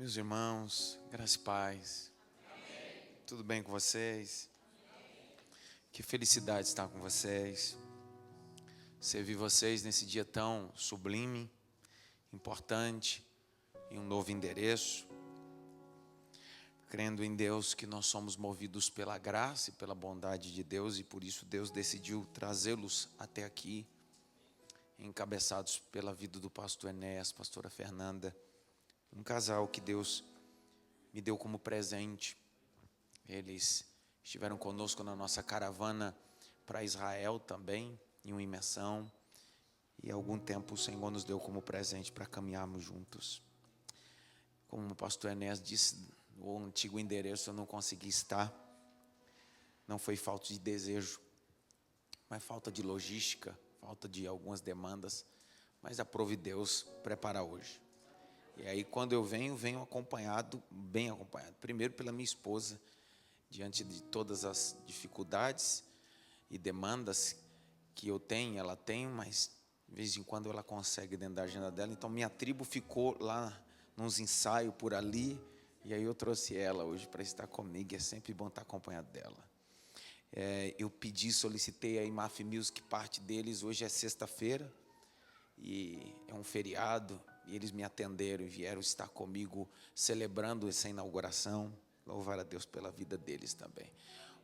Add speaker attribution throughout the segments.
Speaker 1: Meus irmãos, graça e paz. Amém. Tudo bem com vocês? Amém. Que felicidade estar com vocês. Servir vocês nesse dia tão sublime, importante, em um novo endereço. Crendo em Deus que nós somos movidos pela graça e pela bondade de Deus e por isso Deus decidiu trazê-los até aqui, encabeçados pela vida do pastor Enéas, pastora Fernanda. Um casal que Deus me deu como presente. Eles estiveram conosco na nossa caravana para Israel também, em uma imersão. E há algum tempo o Senhor nos deu como presente para caminharmos juntos. Como o pastor Enéas disse, no antigo endereço eu não consegui estar. Não foi falta de desejo, mas falta de logística, falta de algumas demandas. Mas aprove Deus preparar hoje. E aí quando eu venho acompanhado, bem acompanhado. Primeiro pela minha esposa, diante de todas as dificuldades e demandas que eu tenho, ela tem, mas de vez em quando ela consegue dentro da agenda dela. Então minha tribo ficou lá nos ensaios por ali, e aí eu trouxe ela hoje para estar comigo, e é sempre bom estar acompanhado dela. Eu solicitei a IMAF Music, parte deles, hoje é sexta-feira, e é um feriado, e eles me atenderam e vieram estar comigo celebrando essa inauguração. Louvar a Deus pela vida deles também.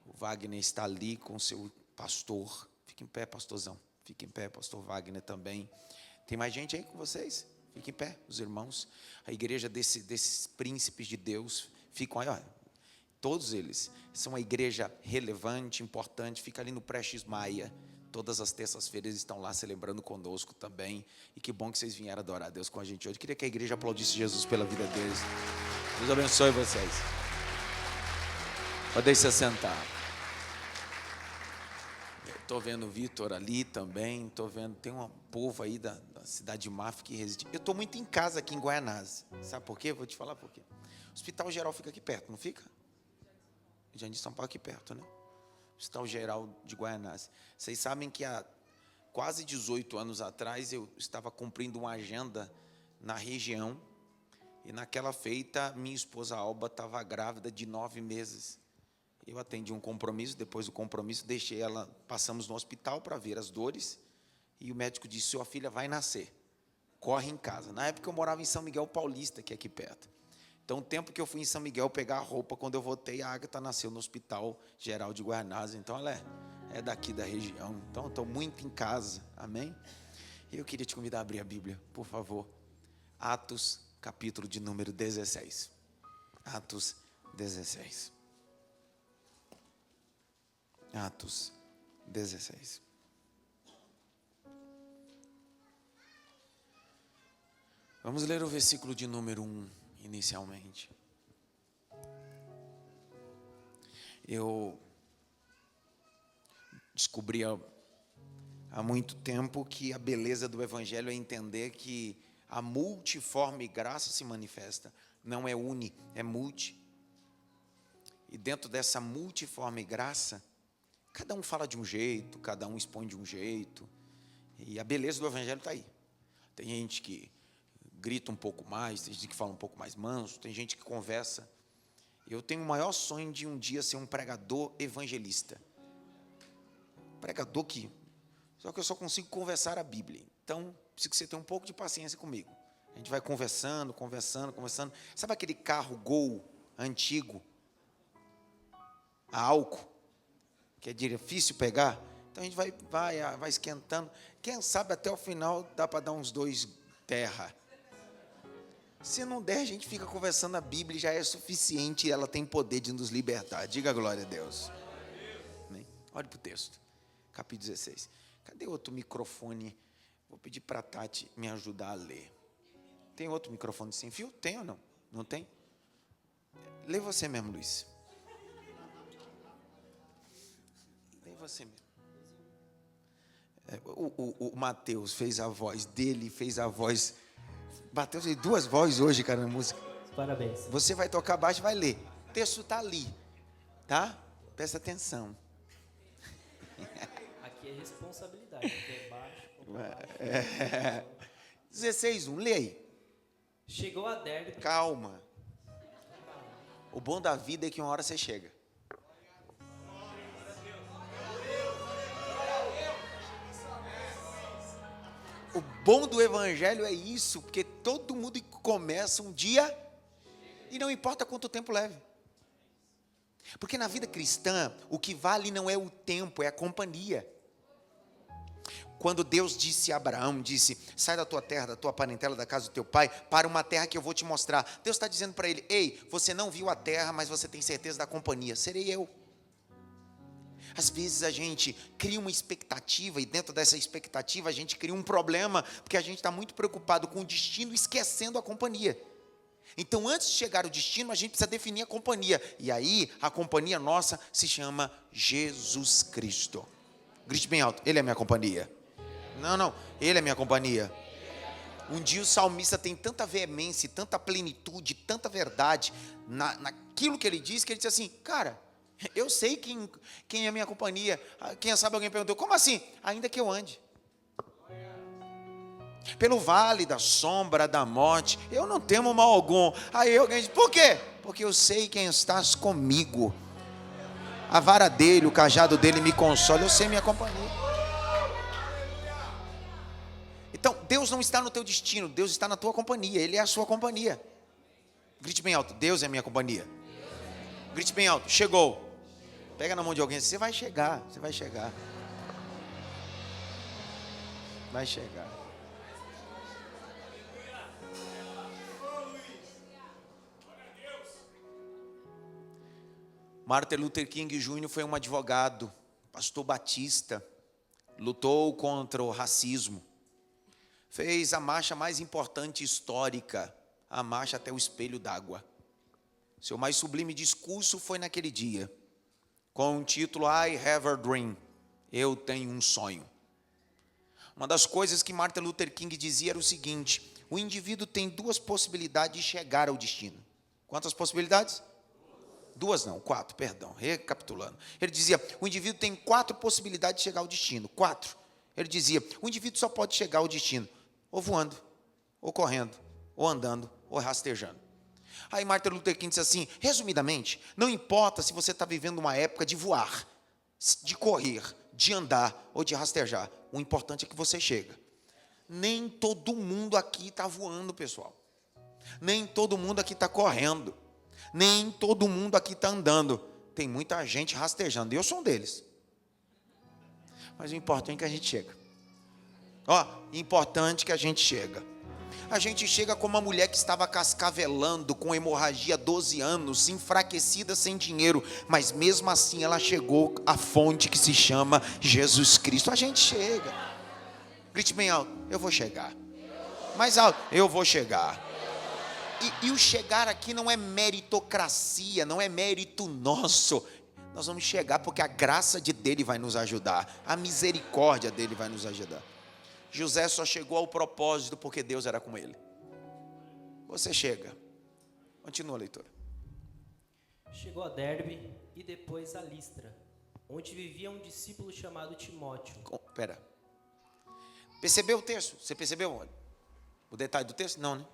Speaker 1: O Wagner está ali com o seu pastor. Fique em pé, pastorzão. Fique em pé, pastor Wagner também. Tem mais gente aí com vocês? Fique em pé, os irmãos. A igreja desses príncipes de Deus ficam aí, ó. Todos eles são uma igreja relevante, importante. Fica ali no Prestes Maia. Todas as terças-feiras estão lá celebrando conosco também. E que bom que vocês vieram adorar a Deus com a gente hoje. Eu queria que a igreja aplaudisse Jesus pela vida deles. Deus abençoe vocês. Podem se sentar. Estou vendo o Vitor ali também. Estou vendo, tem um povo aí da cidade de Maf que reside. Eu estou muito em casa aqui em Guaianazes. Sabe por quê? Vou te falar por quê. O Hospital Geral fica aqui perto, não fica? Jardim de São Paulo aqui perto, né? Hospital Geral de Guaianazes. Vocês sabem que há quase 18 anos atrás eu estava cumprindo uma agenda na região e naquela feita minha esposa Alba estava grávida de 9 meses. Eu atendi um compromisso, depois do compromisso deixei ela, passamos no hospital para ver as dores e o médico disse: sua filha vai nascer, corre em casa. Na época eu morava em São Miguel Paulista, que é aqui perto. Então, o tempo que eu fui em São Miguel pegar a roupa, quando eu voltei, a Agatha nasceu no Hospital Geral de Guaianazes. Então, ela é daqui da região. Então, estou muito em casa. Amém? E eu queria te convidar a abrir a Bíblia, por favor. Atos, capítulo de número 16. Atos 16. Atos 16. Vamos ler o versículo de número 1. Inicialmente, eu descobri há muito tempo que a beleza do Evangelho é entender que a multiforme graça se manifesta, não é uni, é multi. E dentro dessa multiforme graça, cada um fala de um jeito, cada um expõe de um jeito, e a beleza do Evangelho está aí. Tem gente que grita um pouco mais, tem gente que fala um pouco mais manso, tem gente que conversa. Eu tenho o maior sonho de um dia ser um pregador evangelista. Pregador que... Só que eu só consigo conversar a Bíblia. Então, preciso que você tenha um pouco de paciência comigo. A gente vai conversando. Sabe aquele carro Gol antigo? A álcool? Que é difícil pegar? Então, a gente vai esquentando. Quem sabe até o final dá para dar uns 2 terra. Se não der, a gente fica conversando a Bíblia e já é suficiente, ela tem poder de nos libertar. Diga glória a Deus. Olhe para o texto, capítulo 16. Cadê outro microfone? Vou pedir para a Tati me ajudar a ler. Tem outro microfone sem fio? Tem ou não? Não tem? Lê você mesmo, Luiz. Lê você mesmo. O Mateus fez a voz dele, fez a voz... Mateus fez 2 vozes hoje, cara, na música.
Speaker 2: Parabéns.
Speaker 1: Você vai tocar baixo e vai ler. O texto está ali, tá? Presta atenção.
Speaker 2: Aqui é responsabilidade, aqui é baixo.
Speaker 1: 16:1, lê aí.
Speaker 2: Chegou a Derbe.
Speaker 1: Calma. O bom da vida é que uma hora você chega. O bom do evangelho é isso, porque todo mundo começa um dia e não importa quanto tempo leve. Porque na vida cristã, o que vale não é o tempo, é a companhia. Quando Deus disse a Abraão, disse, sai da tua terra, da tua parentela, da casa do teu pai, para uma terra que eu vou te mostrar. Deus está dizendo para ele, ei, você não viu a terra, mas você tem certeza da companhia, serei eu. Às vezes a gente cria uma expectativa, e dentro dessa expectativa a gente cria um problema, porque a gente está muito preocupado com o destino, esquecendo a companhia. Então, antes de chegar ao destino, a gente precisa definir a companhia. E aí, a companhia nossa se chama Jesus Cristo. Grite bem alto, Ele é minha companhia. Não, Ele é minha companhia. Um dia o salmista tem tanta veemência, tanta plenitude, tanta verdade naquilo que ele diz, que ele diz assim, cara, eu sei quem é minha companhia. Quem sabe alguém perguntou, como assim? Ainda que eu ande pelo vale da sombra da morte, eu não temo mal algum. Aí alguém diz, por quê? Porque eu sei quem estás comigo. A vara dele, o cajado dele me consola, eu sei minha companhia. Então, Deus não está no teu destino, Deus está na tua companhia, Ele é a sua companhia. Grite bem alto, Deus é a minha companhia. Grite bem alto, chegou. Pega na mão de alguém, você vai chegar, você vai chegar. Vai chegar. Martin Luther King Jr. foi um advogado, pastor batista, lutou contra o racismo, fez a marcha mais importante histórica, a marcha até o espelho d'água. Seu mais sublime discurso foi naquele dia, com o título I Have a Dream, eu tenho um sonho. Uma das coisas que Martin Luther King dizia era o seguinte, o indivíduo tem duas possibilidades de chegar ao destino. Quantas possibilidades? Quatro, recapitulando. Ele dizia, o indivíduo tem 4 possibilidades de chegar ao destino, 4. Ele dizia, o indivíduo só pode chegar ao destino, ou voando, ou correndo, ou andando, ou rastejando. Aí Martin Luther King disse assim, resumidamente, não importa se você está vivendo uma época de voar, de correr, de andar, ou de rastejar, o importante é que você chega. Nem todo mundo aqui está voando, pessoal. Nem todo mundo aqui está correndo. Nem todo mundo aqui está andando. Tem muita gente rastejando. E eu sou um deles. Mas o importante é que a gente chega. Importante que a gente chega. A gente chega como uma mulher que estava cascavelando, com hemorragia há 12 anos, enfraquecida, sem dinheiro. Mas mesmo assim ela chegou à fonte que se chama Jesus Cristo. A gente chega. Grite bem alto, eu vou chegar. Mais alto, eu vou chegar. E o chegar aqui não é meritocracia, não é mérito nosso. Nós vamos chegar porque a graça de dele vai nos ajudar, a misericórdia dele vai nos ajudar. José só chegou ao propósito porque Deus era com ele. Você chega. Continua a leitura.
Speaker 2: Chegou a Derbe e depois a Listra, onde vivia um discípulo chamado Timóteo.
Speaker 1: Espera. Percebeu o texto? Você percebeu o detalhe do texto? Não, né?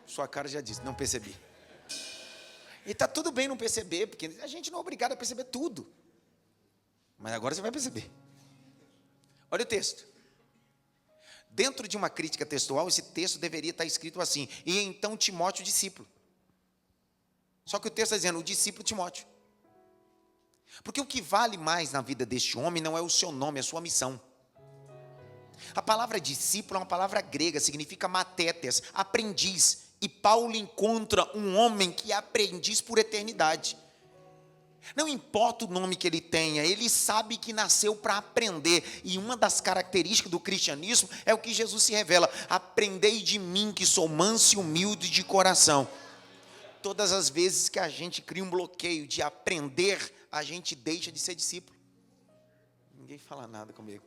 Speaker 1: Sua cara já disse, não percebi. E está tudo bem não perceber, porque a gente não é obrigado a perceber tudo. Mas agora você vai perceber. Olha o texto. Dentro de uma crítica textual, esse texto deveria estar escrito assim, e então Timóteo, discípulo. Só que o texto está dizendo, o discípulo Timóteo. Porque o que vale mais na vida deste homem não é o seu nome, é a sua missão. A palavra discípulo é uma palavra grega, significa matetes, aprendiz. E Paulo encontra um homem que é aprendiz por eternidade. Não importa o nome que ele tenha, ele sabe que nasceu para aprender. E uma das características do cristianismo é o que Jesus se revela. Aprendei de mim que sou manso e humilde de coração. Todas as vezes que a gente cria um bloqueio de aprender, a gente deixa de ser discípulo. Ninguém fala nada comigo.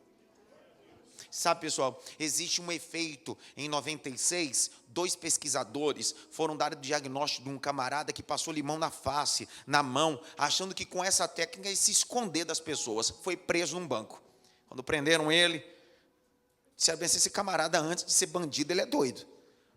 Speaker 1: Sabe, pessoal, existe um efeito. Em 96, 2 pesquisadores foram dar o diagnóstico de um camarada que passou limão na face, na mão, achando que com essa técnica ia se esconder das pessoas. Foi preso num banco. Quando prenderam ele, disseram bem, esse camarada, antes de ser bandido, ele é doido.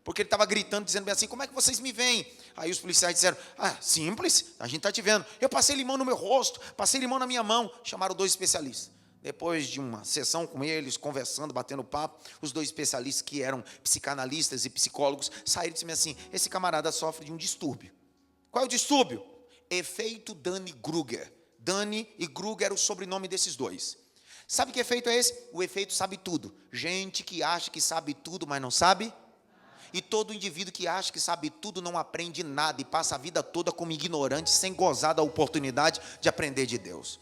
Speaker 1: Porque ele estava gritando, dizendo bem assim, como é que vocês me veem? Aí os policiais disseram, simples, a gente está te vendo. Eu passei limão no meu rosto, passei limão na minha mão. Chamaram 2 especialistas. Depois de uma sessão com eles, conversando, batendo papo, os 2 especialistas que eram psicanalistas e psicólogos, saíram e disseram assim, esse camarada sofre de um distúrbio. Qual é o distúrbio? Efeito Dunning-Kruger. Dunning e Kruger era o sobrenome desses 2. Sabe que efeito é esse? O efeito sabe tudo. Gente que acha que sabe tudo, mas não sabe. E todo indivíduo que acha que sabe tudo não aprende nada e passa a vida toda como ignorante, sem gozar da oportunidade de aprender de Deus.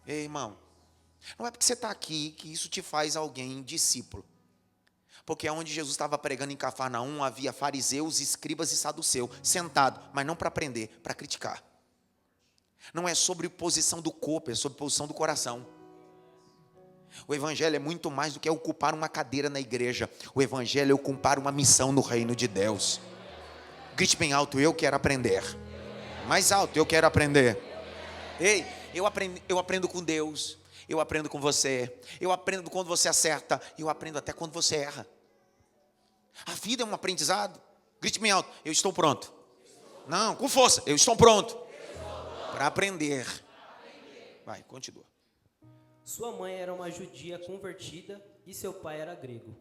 Speaker 1: Ei, irmão, não é porque você está aqui que isso te faz alguém discípulo. Porque onde Jesus estava pregando em Cafarnaum, havia fariseus, escribas e saduceus, sentados, mas não para aprender, para criticar. Não é sobre posição do corpo, é sobre posição do coração. O evangelho é muito mais do que ocupar uma cadeira na igreja. O evangelho é ocupar uma missão no reino de Deus. Grite bem alto, eu quero aprender. Mais alto, eu quero aprender. Ei, eu aprendo com Deus. Eu aprendo com você. Eu aprendo quando você acerta. Eu aprendo até quando você erra. A vida é um aprendizado. Grite bem alto, eu estou pronto. Não, com força, eu estou pronto. Para aprender. Vai, continua.
Speaker 2: Sua mãe era uma judia convertida e seu pai era grego.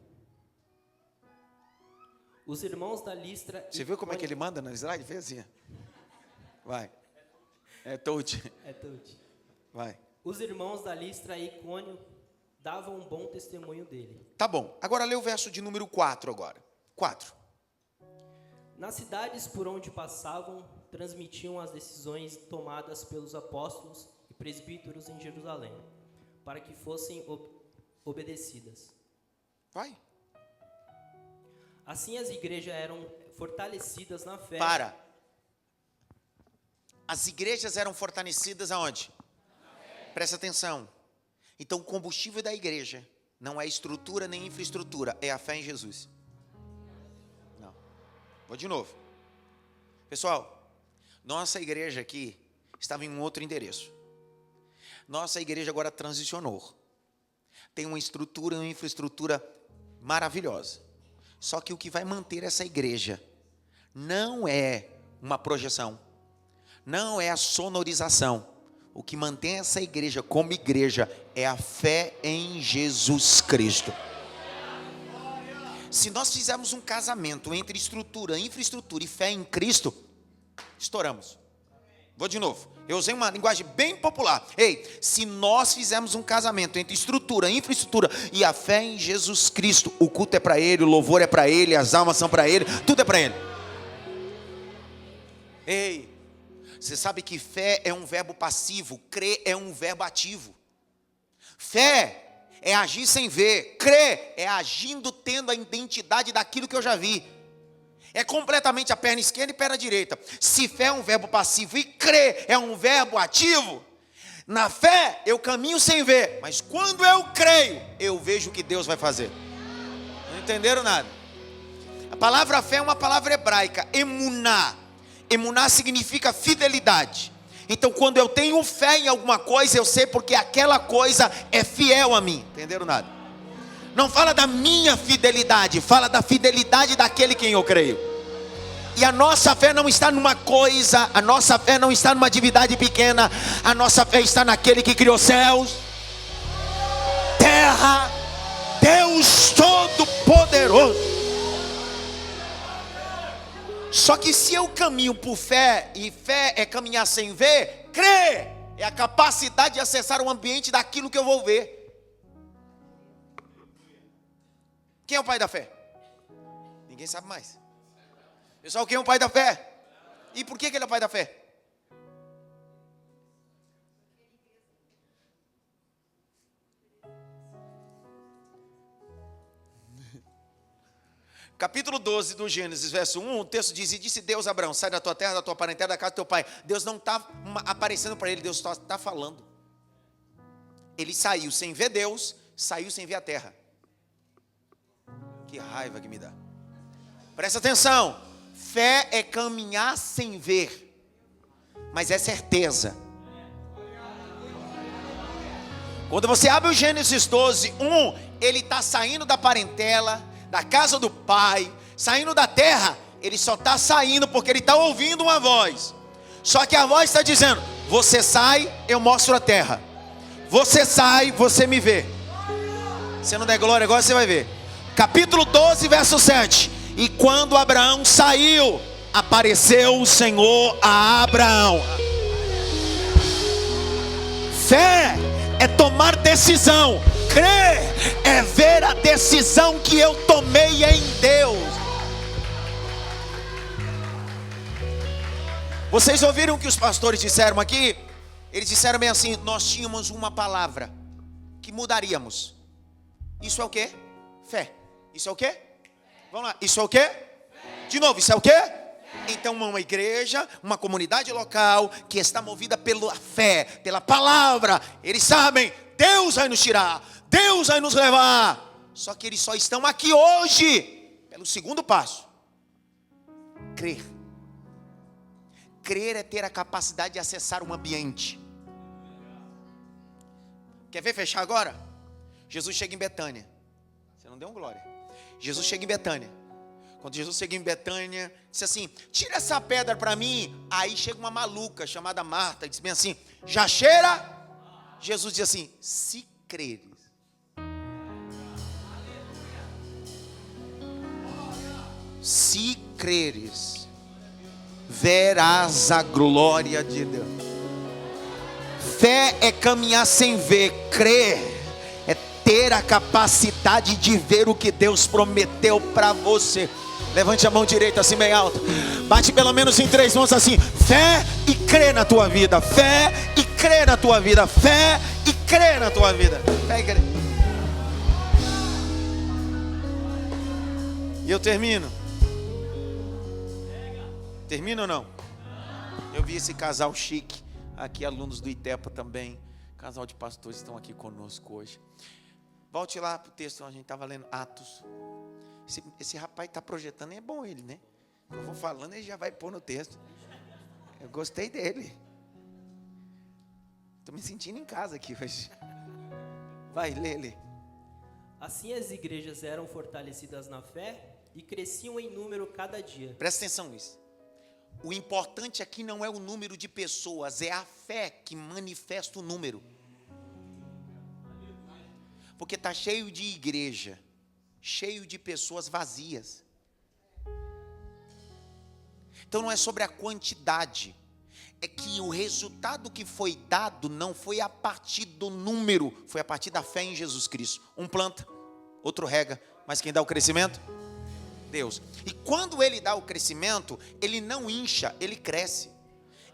Speaker 2: Os irmãos da Listra...
Speaker 1: Você viu como é que ele manda no slide? Fez assim. Vai. É touch. Vai.
Speaker 2: Os irmãos da Listra e Icônio davam um bom testemunho dele.
Speaker 1: Tá bom. Agora lê o verso de número 4 agora. 4.
Speaker 2: Nas cidades por onde passavam, transmitiam as decisões tomadas pelos apóstolos e presbíteros em Jerusalém, para que fossem obedecidas.
Speaker 1: Vai.
Speaker 2: Assim as igrejas eram fortalecidas na fé.
Speaker 1: Para. As igrejas eram fortalecidas aonde? Presta atenção. Então o combustível da igreja não é estrutura nem infraestrutura, é a fé em Jesus. Não. Vou de novo. Pessoal, nossa igreja aqui estava em um outro endereço. Nossa igreja agora transicionou. Tem uma estrutura, uma infraestrutura maravilhosa. Só que o que vai manter essa igreja não é uma projeção, não é a sonorização. O que mantém essa igreja como igreja é a fé em Jesus Cristo. Se nós fizermos um casamento entre estrutura, infraestrutura e fé em Cristo, estouramos. Vou de novo. Eu usei uma linguagem bem popular. Ei, se nós fizermos um casamento entre estrutura, infraestrutura e a fé em Jesus Cristo, o culto é para Ele, o louvor é para Ele, as almas são para Ele, tudo é para Ele. Ei, você sabe que fé é um verbo passivo, crer é um verbo ativo. Fé é agir sem ver, crer é agindo tendo a identidade daquilo que eu já vi. É completamente a perna esquerda e perna direita. Se fé é um verbo passivo e crer é um verbo ativo, na fé eu caminho sem ver, mas quando eu creio, eu vejo o que Deus vai fazer. Não entenderam nada? A palavra fé é uma palavra hebraica, emuná. Emuná significa fidelidade. Então quando eu tenho fé em alguma coisa, eu sei porque aquela coisa é fiel a mim. Entenderam nada? Não fala da minha fidelidade, fala da fidelidade daquele quem eu creio. E a nossa fé não está numa coisa, a nossa fé não está numa divindade pequena, a nossa fé está naquele que criou céus, terra, Deus Todo-Poderoso. Só que se eu caminho por fé, e fé é caminhar sem ver, crer é a capacidade de acessar o ambiente daquilo que eu vou ver. Quem é o pai da fé? Ninguém sabe mais. Pessoal, quem é o pai da fé? E por que ele é o pai da fé? Capítulo 12 do Gênesis, verso 1, o texto diz: e disse Deus a Abraão, sai da tua terra, da tua parentela, da casa do teu pai. Deus não está aparecendo para ele, Deus está falando. Ele saiu sem ver Deus, saiu sem ver a terra. Que raiva que me dá. Presta atenção. Fé é caminhar sem ver, mas é certeza. Quando você abre o Gênesis 12, 1, ele está saindo da parentela, da casa do pai, Saindo da terra, ele só está saindo porque ele está ouvindo uma voz. Só que a voz está dizendo: você sai, eu mostro a terra. Você sai, você me vê. Se não der glória agora, você vai ver. Capítulo 12, verso 7. E quando Abraão saiu, apareceu o Senhor a Abraão. Fé é tomar decisão. Crer é ver a decisão que eu tomei em Deus. Vocês ouviram o que os pastores disseram aqui? Eles disseram bem assim: nós tínhamos uma palavra que mudaríamos. Isso é o quê? Fé. Isso é o quê? Vamos lá. Isso é o quê? De novo, isso é o quê? Então uma igreja, uma comunidade local que está movida pela fé, pela palavra. Eles sabem, Deus vai nos tirar, Deus vai nos levar. Só que eles só estão aqui hoje pelo segundo passo: crer. Crer é ter a capacidade de acessar um ambiente. Quer ver fechar agora? Jesus chega em Betânia. Você não deu um glória. Jesus chega em Betânia. Quando Jesus chega em Betânia, disse assim: tira essa pedra para mim. Aí chega uma maluca chamada Marta e diz bem assim: já cheira? Jesus diz assim: se creres. Se creres, verás a glória de Deus. Fé é caminhar sem ver. Crer é ter a capacidade de ver o que Deus prometeu para você. Levante a mão direita assim bem alto. Bate pelo menos em 3 mãos assim: fé e crê na tua vida. Fé e crê na tua vida. Fé e crê na tua vida. Fé e crê. E eu termino. Termina ou não? Eu vi esse casal chique aqui, alunos do ITEPA também. Casal de pastores estão aqui conosco hoje. Volte lá para o texto, a gente estava lendo Atos. Esse rapaz está projetando, é bom ele, né? Eu vou falando, ele já vai pôr no texto. Eu gostei dele. Estou me sentindo em casa aqui hoje. Vai, lê.
Speaker 2: Assim as igrejas eram fortalecidas na fé e cresciam em número cada dia.
Speaker 1: Presta atenção nisso. O importante aqui não é o número de pessoas, é a fé que manifesta o número. Porque está cheio de igreja, cheio de pessoas vazias. Então não é sobre a quantidade, é que o resultado que foi dado não foi a partir do número, foi a partir da fé em Jesus Cristo. Um planta, outro rega, mas quem dá o crescimento? Deus. E quando ele dá o crescimento, ele não incha, ele cresce.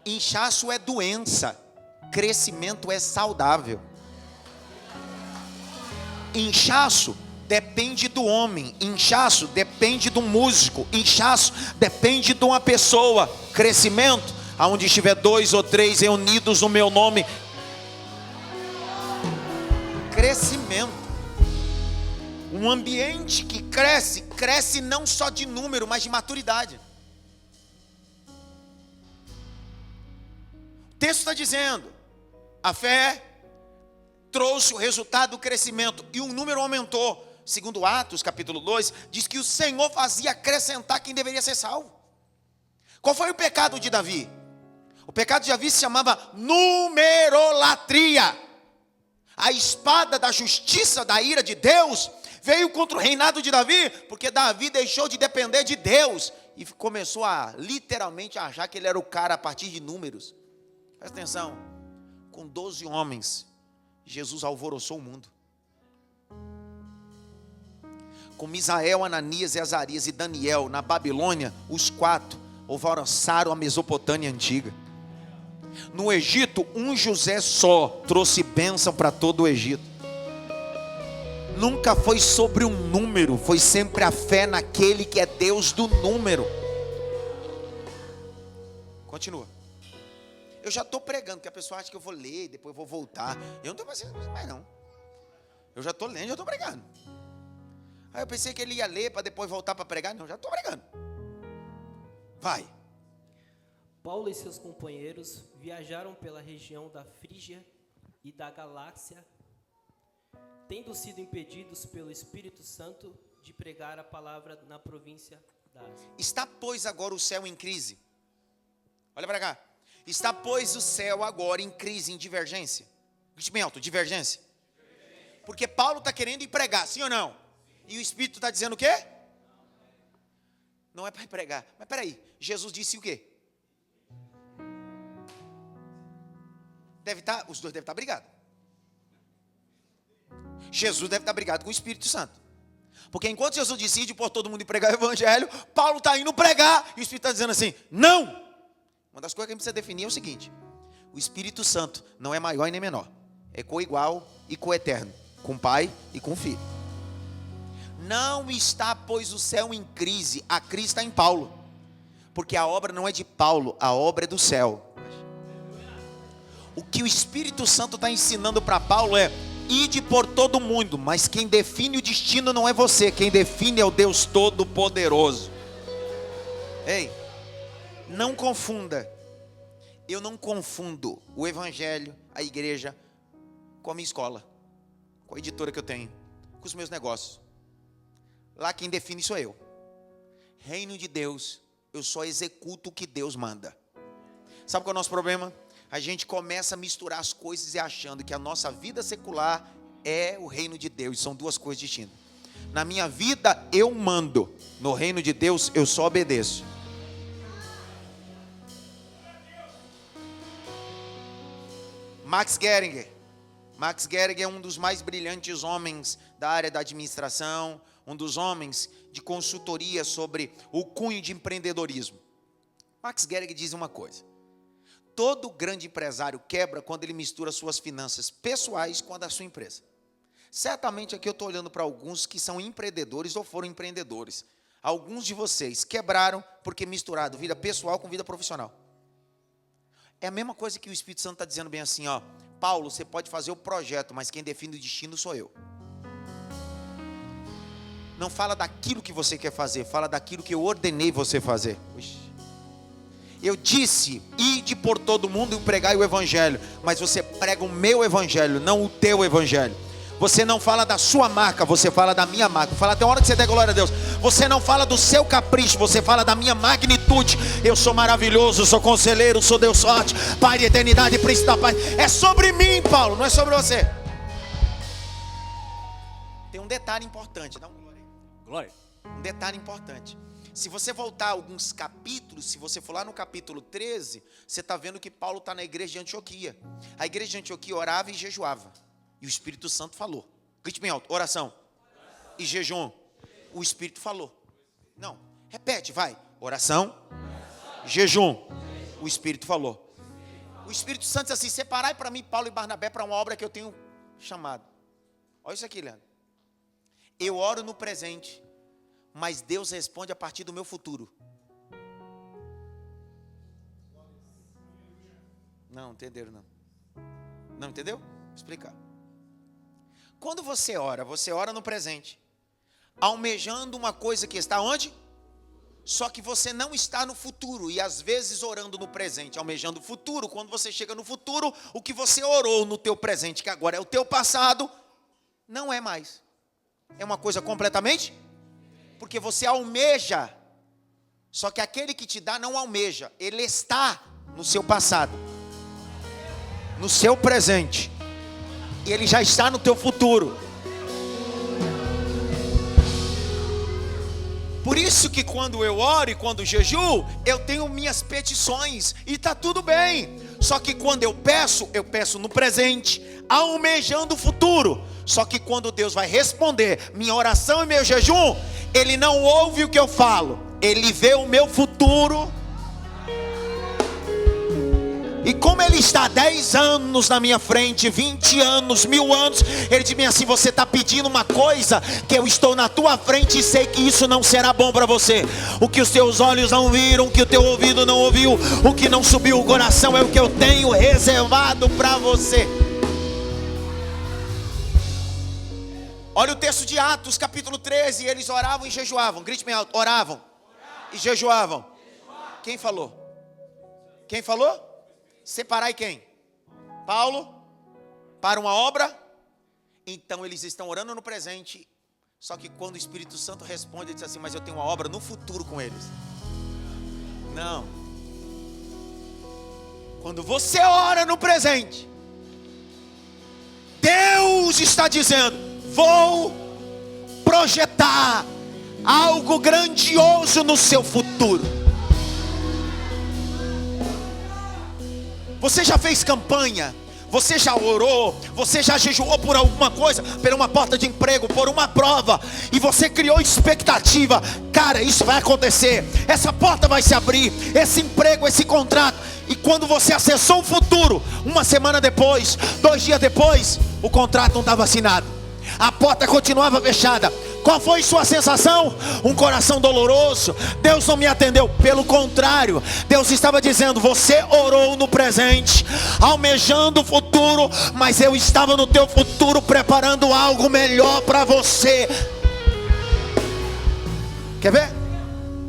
Speaker 1: Inchaço é doença, crescimento é saudável. Inchaço depende do homem, inchaço depende do músico, inchaço depende de uma pessoa. Crescimento, aonde estiver 2 ou 3 reunidos no meu nome. Crescimento. Um ambiente que cresce, cresce não só de número, mas de maturidade. O texto está dizendo, a fé trouxe o resultado do crescimento e o número aumentou. Segundo Atos, capítulo 2, diz que o Senhor fazia acrescentar quem deveria ser salvo. Qual foi o pecado de Davi? O pecado de Davi se chamava numerolatria. A espada da justiça, da ira de Deus, veio contra o reinado de Davi, porque Davi deixou de depender de Deus e começou a literalmente achar que ele era o cara a partir de números. Presta atenção, com 12 homens, Jesus alvoroçou o mundo. Com Misael, Ananias, Azarias e Daniel na Babilônia, os 4 alvoroçaram a Mesopotâmia antiga. No Egito, um José só trouxe bênção para todo o Egito. Nunca foi sobre um número, foi sempre a fé naquele que é Deus do número. Continua. Eu já estou pregando, porque a pessoa acha que eu vou ler, depois eu vou voltar. Eu não estou fazendo isso mais não. Eu já estou lendo, já estou pregando. Aí eu pensei que ele ia ler para depois voltar para pregar. Não, já estou pregando. Vai.
Speaker 2: Paulo e seus companheiros viajaram pela região da Frígia e da Galácia, tendo sido impedidos pelo Espírito Santo de pregar a palavra na província
Speaker 1: Está, pois, agora o céu em crise. Olha para cá. Está, pois, o céu agora em crise, em divergência. Grite bem alto, divergência. Porque Paulo está querendo ir pregar, sim ou não? E o Espírito está dizendo o quê? Não é para ir pregar. Mas peraí, Jesus disse o quê? Os dois devem estar brigados. Jesus deve estar brigado com o Espírito Santo. Porque enquanto Jesus decide por todo mundo ir pregar o Evangelho, Paulo está indo pregar e o Espírito está dizendo assim, não! Uma das coisas que a gente precisa definir é o seguinte: o Espírito Santo não é maior e nem menor. É coigual e coeterno, com o Pai e com o Filho. Não está, pois, o céu em crise. A crise está em Paulo. Porque a obra não é de Paulo, a obra é do céu. O que o Espírito Santo está ensinando para Paulo é: ide por todo mundo, mas quem define o destino não é você, quem define é o Deus Todo-Poderoso. Ei, não confunda. Eu não confundo o Evangelho, a igreja, com a minha escola, com a editora que eu tenho, com os meus negócios. Lá quem define sou eu. Reino de Deus, eu só executo o que Deus manda. Sabe qual é o nosso problema? A gente começa a misturar as coisas e achando que a nossa vida secular é o reino de Deus. São duas coisas distintas. Na minha vida eu mando. No reino de Deus eu só obedeço. Max Geringer. Max Geringer é um dos mais brilhantes homens da área da administração. Um dos homens de consultoria sobre o cunho de empreendedorismo. Max Geringer diz uma coisa: todo grande empresário quebra quando ele mistura suas finanças pessoais com a da sua empresa. Certamente aqui eu estou olhando para alguns que são empreendedores ou foram empreendedores. Alguns de vocês quebraram porque misturaram vida pessoal com vida profissional. É a mesma coisa que o Espírito Santo está dizendo bem assim, ó: Paulo, você pode fazer o projeto, mas quem define o destino sou eu. Não fala daquilo que você quer fazer, fala daquilo que eu ordenei você fazer. Eu disse, ide por todo mundo e pregai o Evangelho, mas você prega o meu Evangelho, não o teu Evangelho. Você não fala da sua marca, você fala da minha marca. Fala até a hora que você der glória a Deus. Você não fala do seu capricho, você fala da minha magnitude. Eu sou maravilhoso, sou conselheiro, sou Deus forte, Pai de eternidade, príncipe da paz. É sobre mim, Paulo, não é sobre você. Tem um detalhe importante, dá um glória.
Speaker 3: Glória.
Speaker 1: Um detalhe importante. Se você voltar alguns capítulos, se você for lá no capítulo 13, você está vendo que Paulo está na igreja de Antioquia. A igreja de Antioquia orava e jejuava. E o Espírito Santo falou. Grite bem alto, oração. E jejum. O Espírito falou. Não, repete, vai. Oração. Jejum. O Espírito falou. O Espírito Santo disse assim: separai para mim Paulo e Barnabé para uma obra que eu tenho chamado. Olha isso aqui, Leandro. Eu oro no presente, mas Deus responde a partir do meu futuro. Não entenderam não. Não entendeu? Vou explicar. Quando você ora no presente, almejando uma coisa que está onde? Só que você não está no futuro. E às vezes orando no presente, almejando o futuro. Quando você chega no futuro, o que você orou no teu presente, que agora é o teu passado, não é mais. É uma coisa completamente, porque você almeja, só que aquele que te dá não almeja, ele está no seu passado, no seu presente, e ele já está no teu futuro. Por isso que quando eu oro e quando jejuo, eu tenho minhas petições, e está tudo bem. Só que quando eu peço no presente, almejando o futuro. Só que quando Deus vai responder minha oração e meu jejum, Ele não ouve o que eu falo, Ele vê o meu futuro. E como Ele está 10 anos na minha frente, 20 anos, 1000 anos, Ele diz assim: você está pedindo uma coisa que eu estou na tua frente e sei que isso não será bom para você. O que os teus olhos não viram, o que o teu ouvido não ouviu, o que não subiu o coração é o que eu tenho reservado para você. Olha o texto de Atos, capítulo 13. Eles oravam e jejuavam. Grite bem alto. Oravam e jejuavam. Quem falou? Quem falou? Separai quem? Paulo para uma obra. Então eles estão orando no presente, Só que quando o Espírito Santo responde, ele diz assim: mas eu tenho uma obra no futuro com eles. Não. Quando você ora no presente, Deus está dizendo: vou projetar algo grandioso no seu futuro. Você já fez campanha? Você já orou? Você já jejuou por alguma coisa? Por uma porta de emprego, por uma prova, e você criou expectativa: cara, isso vai acontecer, essa porta vai se abrir, esse emprego, esse contrato. E quando você acessou o futuro, uma semana depois, 2 dias depois, o contrato não estava assinado, a porta continuava fechada. Qual foi sua sensação? Um coração doloroso. Deus não me atendeu. Pelo contrário, Deus estava dizendo: você orou no presente, almejando o futuro, mas eu estava no teu futuro preparando algo melhor para você. Quer ver?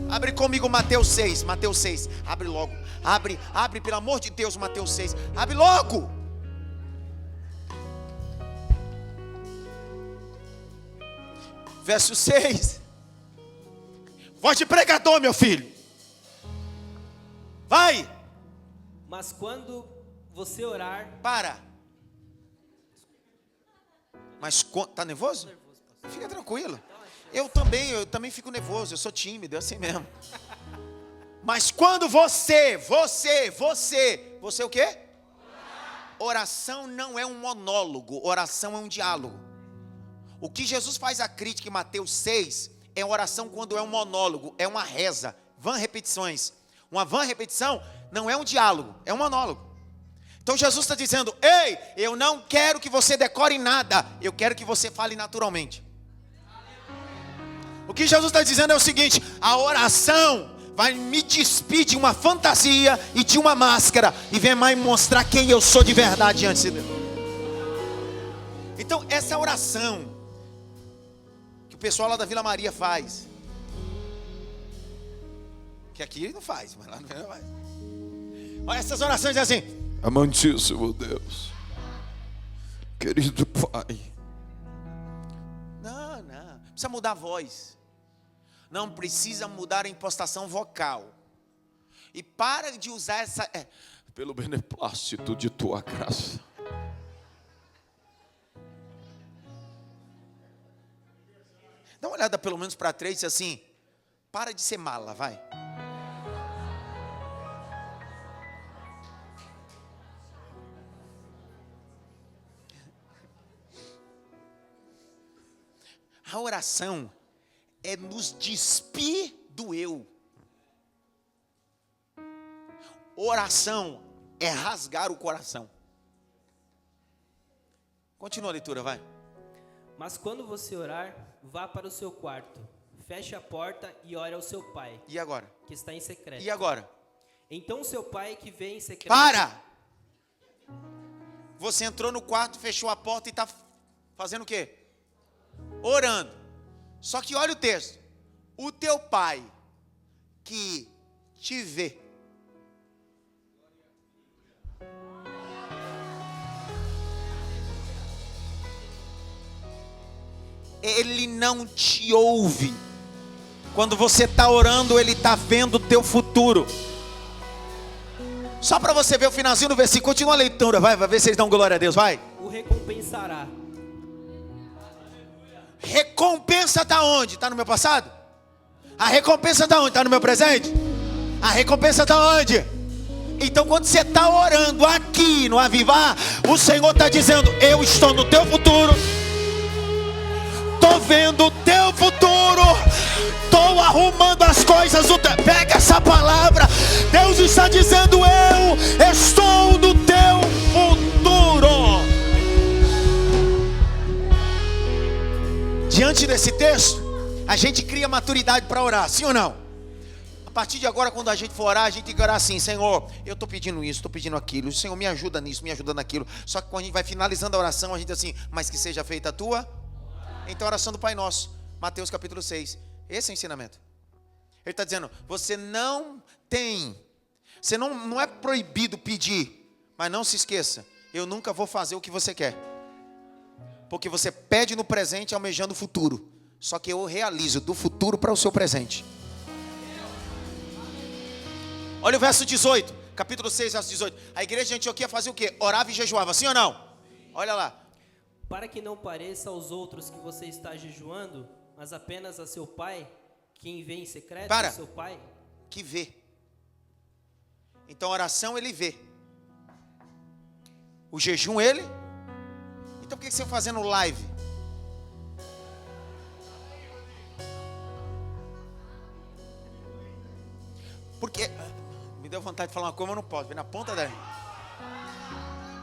Speaker 1: Abre comigo Mateus 6. Mateus 6. Abre logo. Abre pelo amor de Deus, Mateus 6. Abre logo. Verso 6. Voz de pregador, meu filho. Vai.
Speaker 2: Mas quando você orar...
Speaker 1: Para. Mas tá nervoso? Fica tranquilo. Eu também fico nervoso. Eu sou tímido, é assim mesmo. Mas quando você o quê? Oração não é um monólogo. Oração é um diálogo. O que Jesus faz a crítica em Mateus 6 é oração quando é um monólogo, é uma reza, vã repetições. Uma vã repetição não é um diálogo, é um monólogo. Então Jesus está dizendo: ei, eu não quero que você decore nada, eu quero que você fale naturalmente. O que Jesus está dizendo é o seguinte: a oração vai me despir de uma fantasia e de uma máscara, e vem mais mostrar quem eu sou de verdade diante de Deus. Então essa oração o pessoal lá da Vila Maria faz, que aqui ele não faz, mas lá no Vila faz. Olha essas orações assim: amantíssimo Deus, querido Pai. Não precisa mudar a voz, não precisa mudar a impostação vocal. E para de usar essa pelo beneplácito de tua graça. Dá uma olhada pelo menos para 3 e diz assim: para de ser mala, vai. A oração é nos despir do eu. Oração é rasgar o coração. Continua a leitura, vai.
Speaker 2: Mas quando você orar, vá para o seu quarto, feche a porta e ore ao seu pai.
Speaker 1: E agora?
Speaker 2: Que está em secreto.
Speaker 1: E agora?
Speaker 2: Então o seu pai que vê em secreto...
Speaker 1: Para! Você entrou no quarto, fechou a porta e está fazendo o quê? Orando. Só que olha o texto: o teu pai que te vê. Ele não te ouve. Quando você está orando, ele está vendo o teu futuro. Só para você ver o finalzinho do versículo. Continua a leitura, vai ver se eles dão glória a Deus, vai.
Speaker 2: O recompensará.
Speaker 1: Recompensa está onde? Está no meu passado? A recompensa está onde? Está no meu presente? A recompensa está onde? Então quando você está orando aqui no Avivar, o Senhor está dizendo: eu estou no teu futuro, estou vendo o teu futuro, estou arrumando as coisas. Pega essa palavra. Deus está dizendo: eu estou no teu futuro. Diante desse texto, a gente cria maturidade para orar, sim ou não? A partir de agora, quando a gente for orar, a gente tem que orar assim: Senhor, eu estou pedindo isso, estou pedindo aquilo, Senhor, me ajuda nisso, me ajuda naquilo. Só que quando a gente vai finalizando a oração, a gente diz assim: mas que seja feita a tua. Então a oração do Pai Nosso, Mateus capítulo 6, esse é o ensinamento. Ele está dizendo: você não é proibido pedir, mas não se esqueça, eu nunca vou fazer o que você quer, porque você pede no presente almejando o futuro. Só que eu realizo do futuro para o seu presente. Olha o verso 18, capítulo 6, verso 18. A igreja de Antioquia fazia o quê? Orava e jejuava, sim ou não? Olha lá.
Speaker 2: Para que não pareça aos outros que você está jejuando, mas apenas a seu pai, quem vê em secreto, seu pai.
Speaker 1: Que vê. Então a oração ele vê. O jejum ele. Então por que você está fazendo live? Porque me deu vontade de falar uma coisa, mas não posso. Vem na ponta da...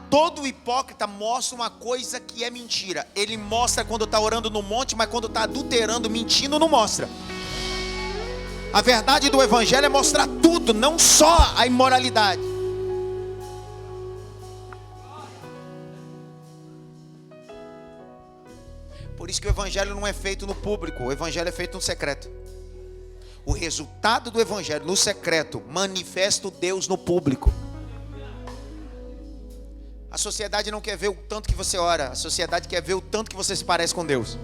Speaker 1: Todo hipócrita mostra uma coisa que é mentira. Ele mostra quando está orando no monte, mas quando está adulterando, mentindo, não mostra. A verdade do evangelho é mostrar tudo, não só a imoralidade. Por isso que o evangelho não é feito no público, o evangelho é feito no secreto. O resultado do evangelho no secreto manifesta o Deus no público. A sociedade não quer ver o tanto que você ora, a sociedade quer ver o tanto que você se parece com Deus.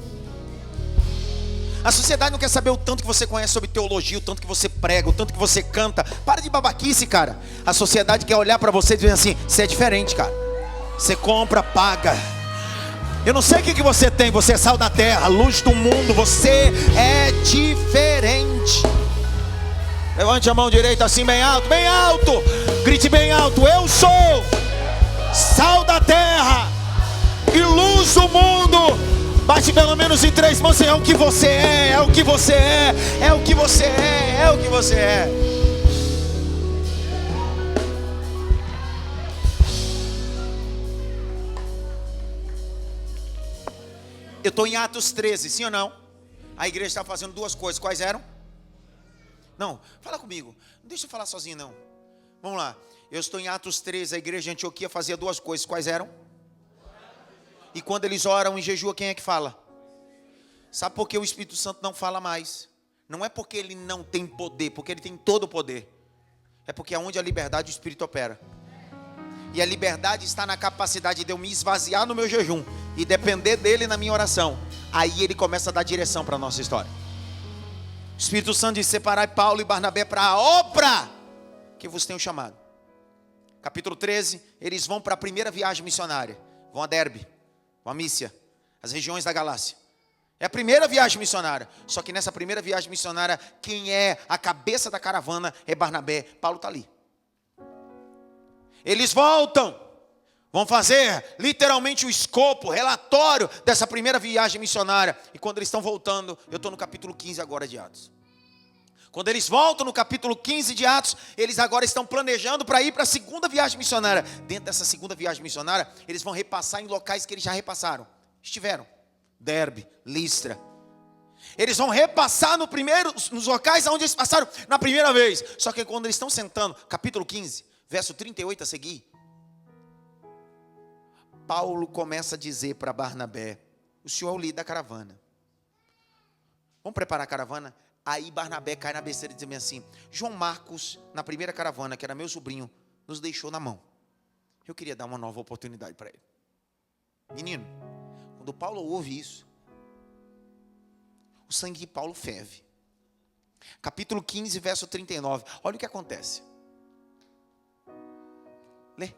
Speaker 1: A sociedade não quer saber o tanto que você conhece sobre teologia, o tanto que você prega, o tanto que você canta. Para de babaquice, cara. A sociedade quer olhar para você e dizer assim: você é diferente, cara. Você compra, paga. Eu não sei o que você tem, você é sal da terra, luz do mundo, você é diferente. Levante a mão direita assim bem alto, grite bem alto: eu sou sal da terra e luz do mundo. Bate pelo menos em 3 mãos. É o que você é, é o que você é, é o que você é, é o que você é. Eu estou em Atos 13, sim ou não? A igreja está fazendo 2 coisas, quais eram? Não, fala comigo, não deixa eu falar sozinho não. Vamos lá, eu estou em Atos 13, a igreja de Antioquia fazia 2 coisas, quais eram? E quando eles oram em jejum, quem é que fala? Sabe por que o Espírito Santo não fala mais? Não é porque ele não tem poder, porque ele tem todo o poder. É porque aonde a liberdade, o Espírito opera. E a liberdade está na capacidade de eu me esvaziar no meu jejum e depender dele na minha oração. Aí ele começa a dar direção para a nossa história. O Espírito Santo diz: separai Paulo e Barnabé para a obra que vos tenho chamado. Capítulo 13, eles vão para a primeira viagem missionária. Vão a Derbe, vão a Mícia, as regiões da Galácia. É a primeira viagem missionária. Só que nessa primeira viagem missionária, quem é a cabeça da caravana é Barnabé. Paulo está ali. Eles voltam. Vão fazer literalmente o escopo, o relatório dessa primeira viagem missionária. E quando eles estão voltando, eu estou no capítulo 15 agora de Atos. Quando eles voltam no capítulo 15 de Atos, eles agora estão planejando para ir para a segunda viagem missionária. Dentro dessa segunda viagem missionária, eles vão repassar em locais que eles já repassaram. Estiveram. Derbe, Listra. Eles vão repassar nos locais onde eles passaram na primeira vez. Só que quando eles estão sentando, capítulo 15, verso 38 a seguir, Paulo começa a dizer para Barnabé: o senhor é o líder da caravana. Vamos preparar a caravana? Aí Barnabé cai na besteira e diz assim: João Marcos, na primeira caravana, que era meu sobrinho, nos deixou na mão. Eu queria dar uma nova oportunidade para ele. Menino, quando Paulo ouve isso, o sangue de Paulo ferve. Capítulo 15, verso 39. Olha o que acontece. Lê.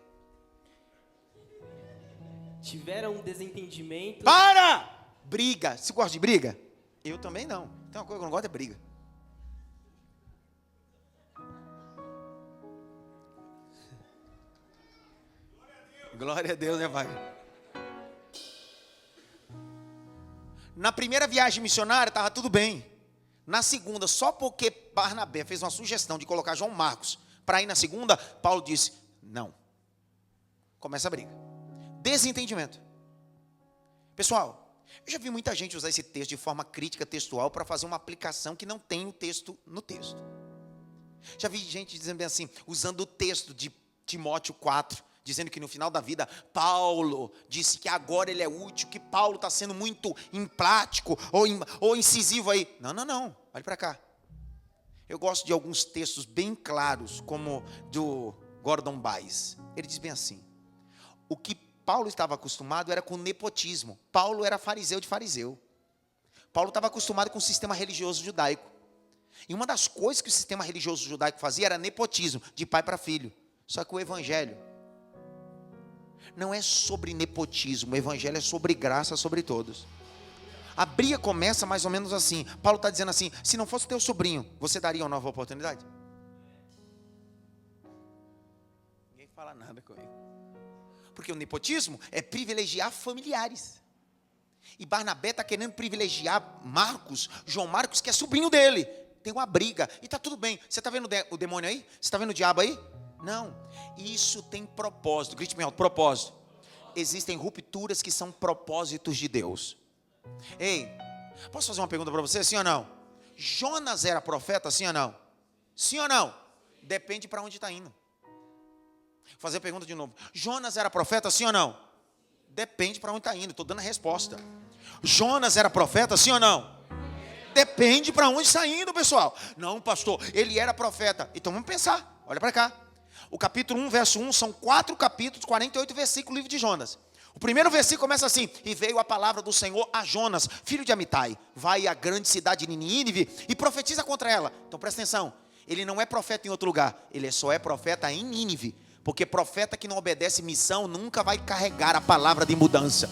Speaker 2: Tiveram um desentendimento.
Speaker 1: Para! Briga. Você gosta de briga? Eu também não. Tem uma coisa que eu não gosto, é briga. Glória a Deus, né, pai? Na primeira viagem missionária estava tudo bem. Na segunda, só porque Barnabé fez uma sugestão de colocar João Marcos para ir na segunda, Paulo disse: não. Começa a briga. Desentendimento. Pessoal, eu já vi muita gente usar esse texto de forma crítica textual para fazer uma aplicação que não tem o texto no texto. Já vi gente dizendo bem assim, usando o texto de Timóteo 4, dizendo que no final da vida, Paulo disse que agora ele é útil, que Paulo está sendo muito empático ou incisivo aí. Não, olha para cá. Eu gosto de alguns textos bem claros, como do Gordon Baez. Ele diz bem assim: o que Paulo estava acostumado era com nepotismo. Paulo era fariseu de fariseu. Paulo estava acostumado com o sistema religioso judaico. E uma das coisas que o sistema religioso judaico fazia era nepotismo, de pai para filho. Só que o evangelho não é sobre nepotismo, o evangelho é sobre graça sobre todos. A briga começa mais ou menos assim. Paulo está dizendo assim: se não fosse teu sobrinho, você daria uma nova oportunidade? Ninguém fala nada comigo. Porque o nepotismo é privilegiar familiares. E Barnabé está querendo privilegiar Marcos, João Marcos, que é sobrinho dele. Tem uma briga, e está tudo bem. Você está vendo o demônio aí? Você está vendo o diabo aí? Não, isso tem propósito. Grite bem alto, propósito. Existem rupturas que são propósitos de Deus. Ei, posso fazer uma pergunta para você, sim ou não? Jonas era profeta, sim ou não? Sim ou não? Depende para onde está indo. Vou fazer a pergunta de novo. Jonas era profeta, sim ou não? Depende para onde está indo, estou dando a resposta. Jonas era profeta, sim ou não? Depende para onde está indo, pessoal. Não, pastor, ele era profeta. Então vamos pensar, olha para cá. O capítulo 1, verso 1, são 4 capítulos, 48 versículos do livro de Jonas. O primeiro versículo começa assim: e veio a palavra do Senhor a Jonas, filho de Amitai. Vai à grande cidade de Nínive e profetiza contra ela. Então presta atenção, ele não é profeta em outro lugar, ele só é profeta em Nínive. Porque profeta que não obedece missão nunca vai carregar a palavra de mudança.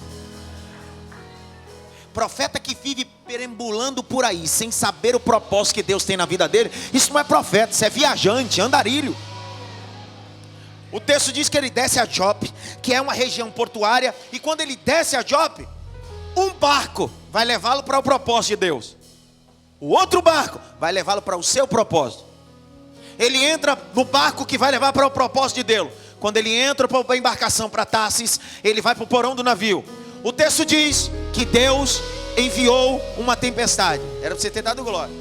Speaker 1: Profeta que vive perambulando por aí, sem saber o propósito que Deus tem na vida dele, isso não é profeta, isso é viajante, andarilho. O texto diz que ele desce a Jope, que é uma região portuária, e quando ele desce a Jope, um barco vai levá-lo para o propósito de Deus. O outro barco vai levá-lo para o seu propósito. Ele entra no barco que vai levar para o propósito de Deus. Quando ele entra para a embarcação para Tarsis, ele vai para o porão do navio. O texto diz que Deus enviou uma tempestade. Era para você ter dado glória.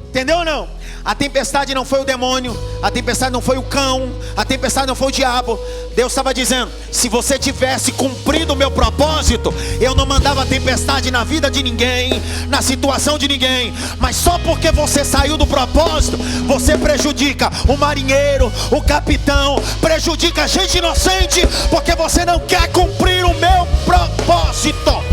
Speaker 1: Entendeu ou não? A tempestade não foi o demônio, a tempestade não foi o cão, a tempestade não foi o diabo. Deus estava dizendo: se você tivesse cumprido o meu propósito, eu não mandava a tempestade na vida de ninguém, na situação de ninguém. Mas só porque você saiu do propósito, você prejudica o marinheiro, o capitão, prejudica a gente inocente, porque você não quer cumprir o meu propósito.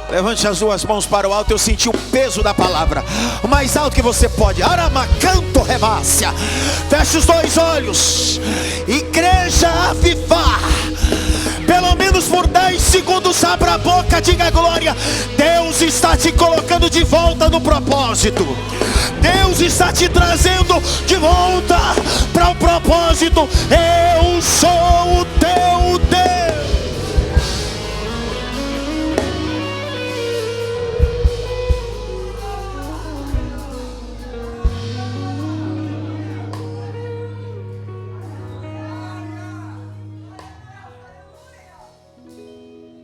Speaker 1: Levante as duas mãos para o alto. Eu senti o peso da palavra, o mais alto que você pode. Aramacanto rebácia. Feche os dois olhos. Igreja avivar. Pelo menos por 10 segundos abra a boca, diga glória. Deus está te colocando de volta no propósito. Deus está te trazendo de volta para o propósito. Eu sou o teu Deus.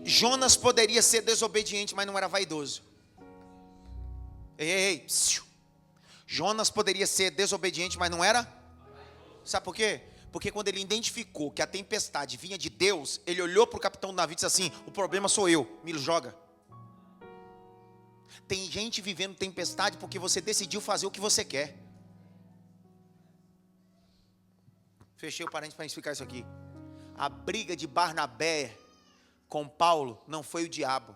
Speaker 1: Jonas poderia ser desobediente, mas não era vaidoso. Ei. Jonas poderia ser desobediente, mas não era? Sabe por quê? Porque quando ele identificou que a tempestade vinha de Deus, ele olhou para o capitão do navio e disse assim: o problema sou eu, me joga. Tem gente vivendo tempestade porque você decidiu fazer o que você quer. Fechei o parênteses para explicar isso aqui. A briga de Barnabé com Paulo não foi o diabo.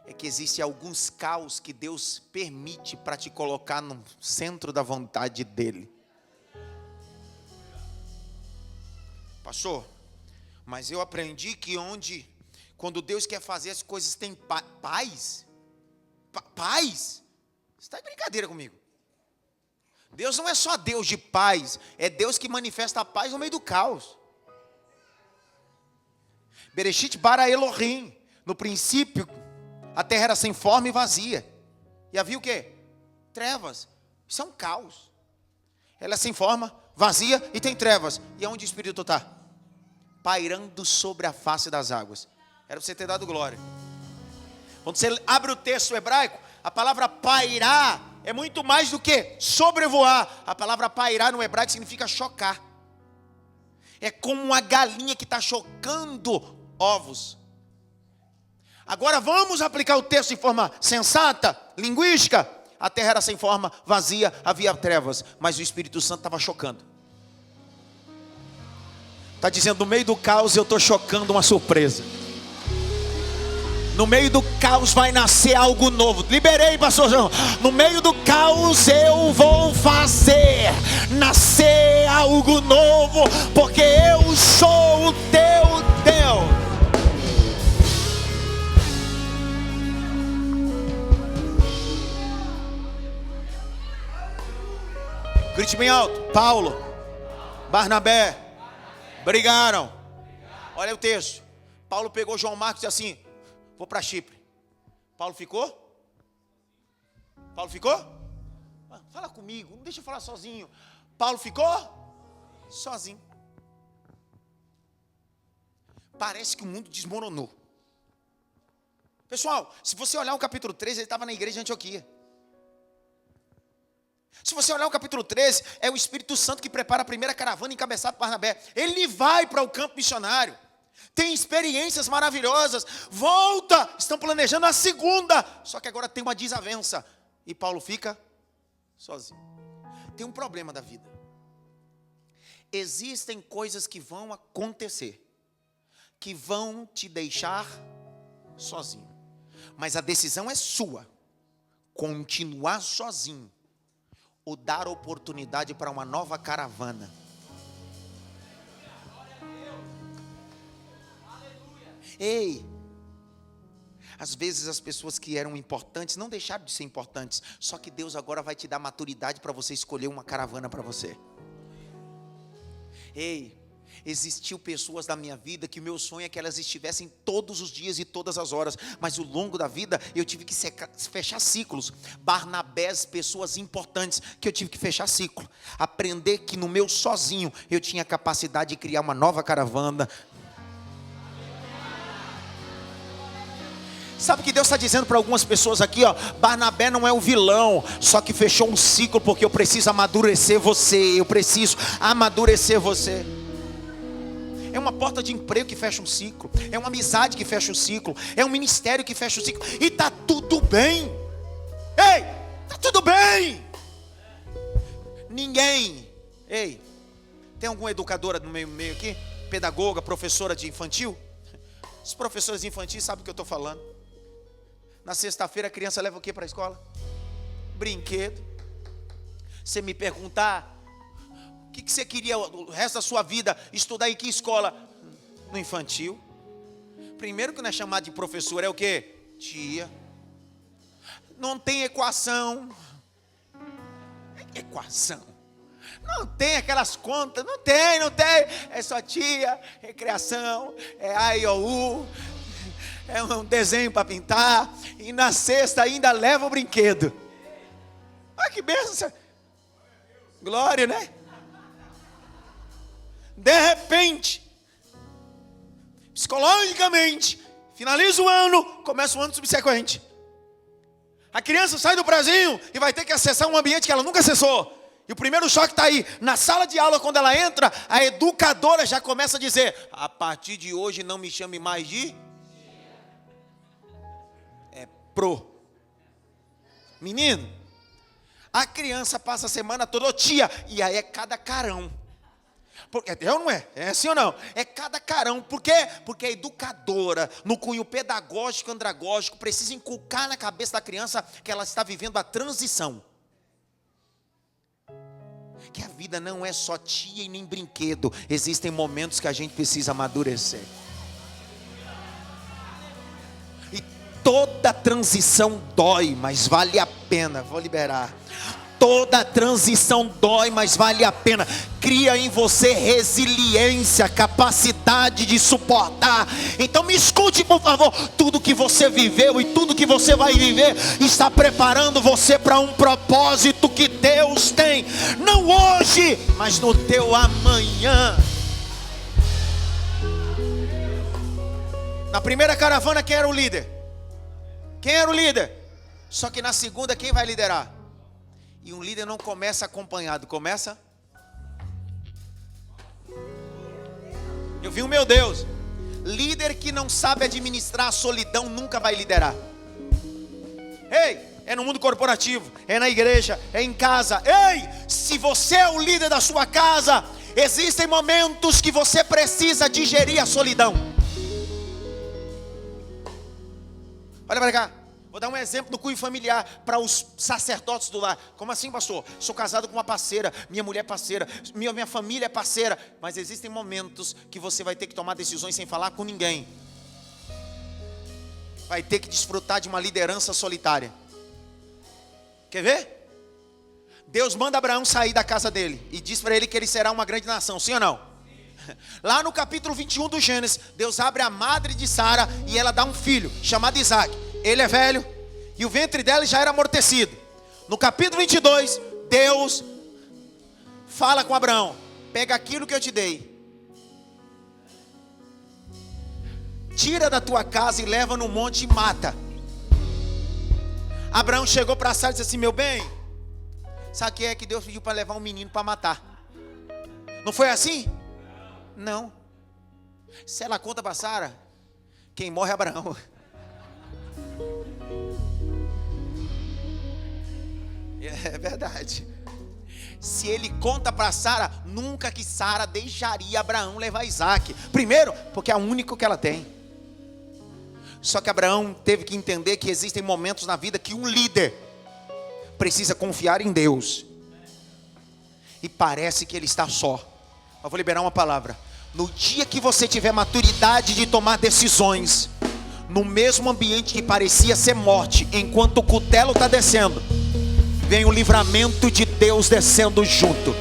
Speaker 1: É que existe alguns caos que Deus permite para te colocar no centro da vontade dele. Pastor, mas eu aprendi que quando Deus quer fazer as coisas tem paz. Paz? Você está de brincadeira comigo? Deus não é só Deus de paz, é Deus que manifesta a paz no meio do caos. Bereshit bara Elohim. No princípio, a terra era sem forma e vazia. E havia o quê? Trevas. Isso é um caos. Ela é sem forma, vazia e tem trevas. E aonde o Espírito está? Pairando sobre a face das águas. Era para você ter dado glória. Quando você abre o texto hebraico, a palavra pairar é muito mais do que sobrevoar. A palavra pairar no hebraico significa chocar. É como uma galinha que está chocando ovos. Agora vamos aplicar o texto de forma sensata, linguística. a terra era sem forma, vazia, havia trevas, mas o Espírito Santo estava chocando. Está dizendo, no meio do caos eu estou chocando uma surpresa. No meio do caos vai nascer algo novo. Liberei, pastor João. No meio do caos eu vou fazer nascer algo novo, porque eu sou o teu Deus. Grite bem alto. Paulo, Barnabé brigaram. Olha o texto. Paulo pegou João Marcos e disse assim: vou para Chipre. Paulo ficou? Paulo ficou? Fala comigo, não deixa eu falar sozinho. Paulo ficou? Sozinho. Parece que o mundo desmoronou. Pessoal, se você olhar o capítulo 13, ele estava na igreja de Antioquia. Se você olhar o capítulo 13, é o Espírito Santo que prepara a primeira caravana encabeçada por Barnabé. Ele vai para o campo missionário. Tem experiências maravilhosas. Volta, estão planejando a segunda. Só que agora tem uma desavença. E Paulo fica sozinho. Tem um problema da vida. Existem coisas que vão acontecer, que vão te deixar sozinho. Mas a decisão é sua. Continuar sozinho ou dar oportunidade para uma nova caravana. Ei, às vezes as pessoas que eram importantes não deixaram de ser importantes, só que Deus agora vai te dar maturidade para você escolher uma caravana para você. Ei, existiu pessoas da minha vida que o meu sonho é que elas estivessem todos os dias e todas as horas, mas ao longo da vida eu tive que fechar ciclos. Barnabés, pessoas importantes que eu tive que fechar ciclo, aprender que no meu sozinho eu tinha capacidade de criar uma nova caravana. Sabe o que Deus está dizendo para algumas pessoas aqui, ó? Barnabé não é o vilão, só que fechou um ciclo, porque eu preciso amadurecer você. Eu preciso amadurecer você. É uma porta de emprego que fecha um ciclo, é uma amizade que fecha um ciclo, é um ministério que fecha um ciclo, e está tudo bem. Ei, está tudo bem. Ninguém, ei, tem alguma educadora no meio aqui? Pedagoga, professora de infantil? Os professores de infantil sabem o que eu estou falando. Na sexta-feira a criança leva o que para a escola? Brinquedo. Você me perguntar, o que você queria o resto da sua vida? Estudar em que escola? No infantil. Primeiro que não é chamado de professor, é o quê? Tia. Não tem equação. Equação. Não tem aquelas contas, não tem. É só tia, recreação, é A, I, O, U. É um desenho para pintar. E na sexta ainda leva o brinquedo. Olha que bênção. Glória, né? De repente, psicologicamente, finaliza o ano, começa o ano subsequente. A criança sai do prazinho e vai ter que acessar um ambiente que ela nunca acessou. E o primeiro choque está aí. Na sala de aula, quando ela entra, a educadora já começa a dizer: a partir de hoje não me chame mais de... É pro. Menino, a criança passa a semana toda, tia, e aí é cada carão. Porque, eu não é? É assim ou não? É cada carão. Por quê? Porque a educadora, no cunho pedagógico, andragógico, precisa inculcar na cabeça da criança que ela está vivendo a transição. Que a vida não é só tia e nem brinquedo. Existem momentos que a gente precisa amadurecer. E toda transição dói, mas vale a pena. Vou liberar. Toda transição dói, mas vale a pena. Cria em você resiliência, capacidade de suportar. Então me escute, por favor. Tudo que você viveu e tudo que você vai viver está preparando você para um propósito que Deus tem. Não hoje, mas no teu amanhã. Na primeira caravana, quem era o líder? Quem era o líder? Só que na segunda, quem vai liderar? E um líder não começa acompanhado, começa... Eu vi o meu Deus. Líder que não sabe administrar a solidão nunca vai liderar. Ei, é no mundo corporativo, é na igreja, é em casa. Ei, se você é o líder da sua casa, existem momentos que você precisa digerir a solidão. Olha para cá, vou dar um exemplo do cunho familiar para os sacerdotes do lar. Como assim, pastor? Sou casado com uma parceira, minha mulher é parceira, minha família é parceira. Mas existem momentos que você vai ter que tomar decisões sem falar com ninguém. Vai ter que desfrutar de uma liderança solitária. Quer ver? Deus manda Abraão sair da casa dele e diz para ele que ele será uma grande nação, sim ou não? Lá no capítulo 21 do Gênesis, Deus abre a madre de Sara e ela dá um filho chamado Isaac. Ele é velho e o ventre dela já era amortecido. No capítulo 22, Deus fala com Abraão: pega aquilo que eu te dei, tira da tua casa e leva no monte e mata. Abraão chegou para Sara e disse assim: meu bem, sabe o que é que Deus pediu para levar um menino para matar? Não foi assim? Não. Se ela conta para Sara, quem morre é Abraão. É verdade. Se ele conta para Sara, nunca que Sara deixaria Abraão levar Isaac. Primeiro, porque é o único que ela tem. Só que Abraão teve que entender que existem momentos na vida que um líder precisa confiar em Deus. E parece que ele está só. Eu vou liberar uma palavra. No dia que você tiver maturidade de tomar decisões, no mesmo ambiente que parecia ser morte, enquanto o cutelo está descendo, vem o livramento de Deus descendo junto.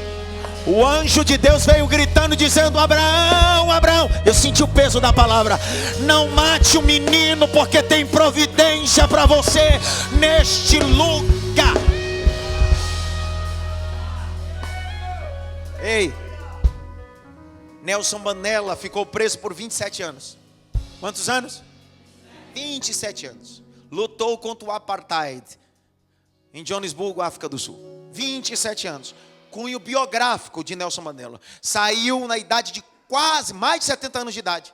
Speaker 1: O anjo de Deus veio gritando, dizendo: Abraão, Abraão. Eu senti o peso da palavra. Não mate o menino, porque tem providência para você neste lugar. Ei, Nelson Mandela ficou preso por 27 anos. Quantos anos? 27 anos. Lutou contra o apartheid em Joanesburgo, África do Sul. 27 anos. Cunho biográfico de Nelson Mandela. Saiu na idade de quase mais de 70 anos de idade.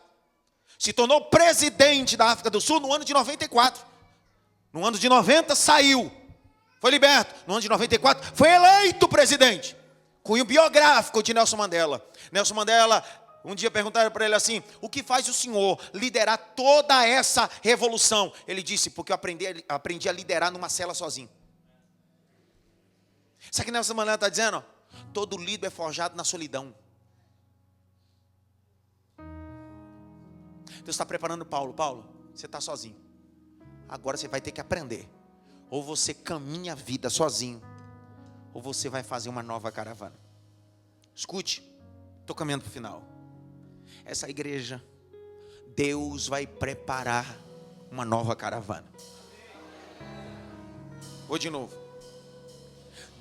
Speaker 1: Se tornou presidente da África do Sul no ano de 94. No ano de 90 saiu. Foi liberto. No ano de 94 foi eleito presidente. Cunho biográfico de Nelson Mandela. Nelson Mandela, um dia perguntaram para ele assim: o que faz o senhor liderar toda essa revolução? Ele disse: porque eu aprendi a liderar numa cela sozinho. Sabe o que Nelson Mandela está dizendo? Todo líder é forjado na solidão. Deus está preparando Paulo. Paulo, você está sozinho. Agora você vai ter que aprender. Ou você caminha a vida sozinho, ou você vai fazer uma nova caravana. Escute, estou caminhando para o final. Essa igreja, Deus vai preparar uma nova caravana. Vou de novo.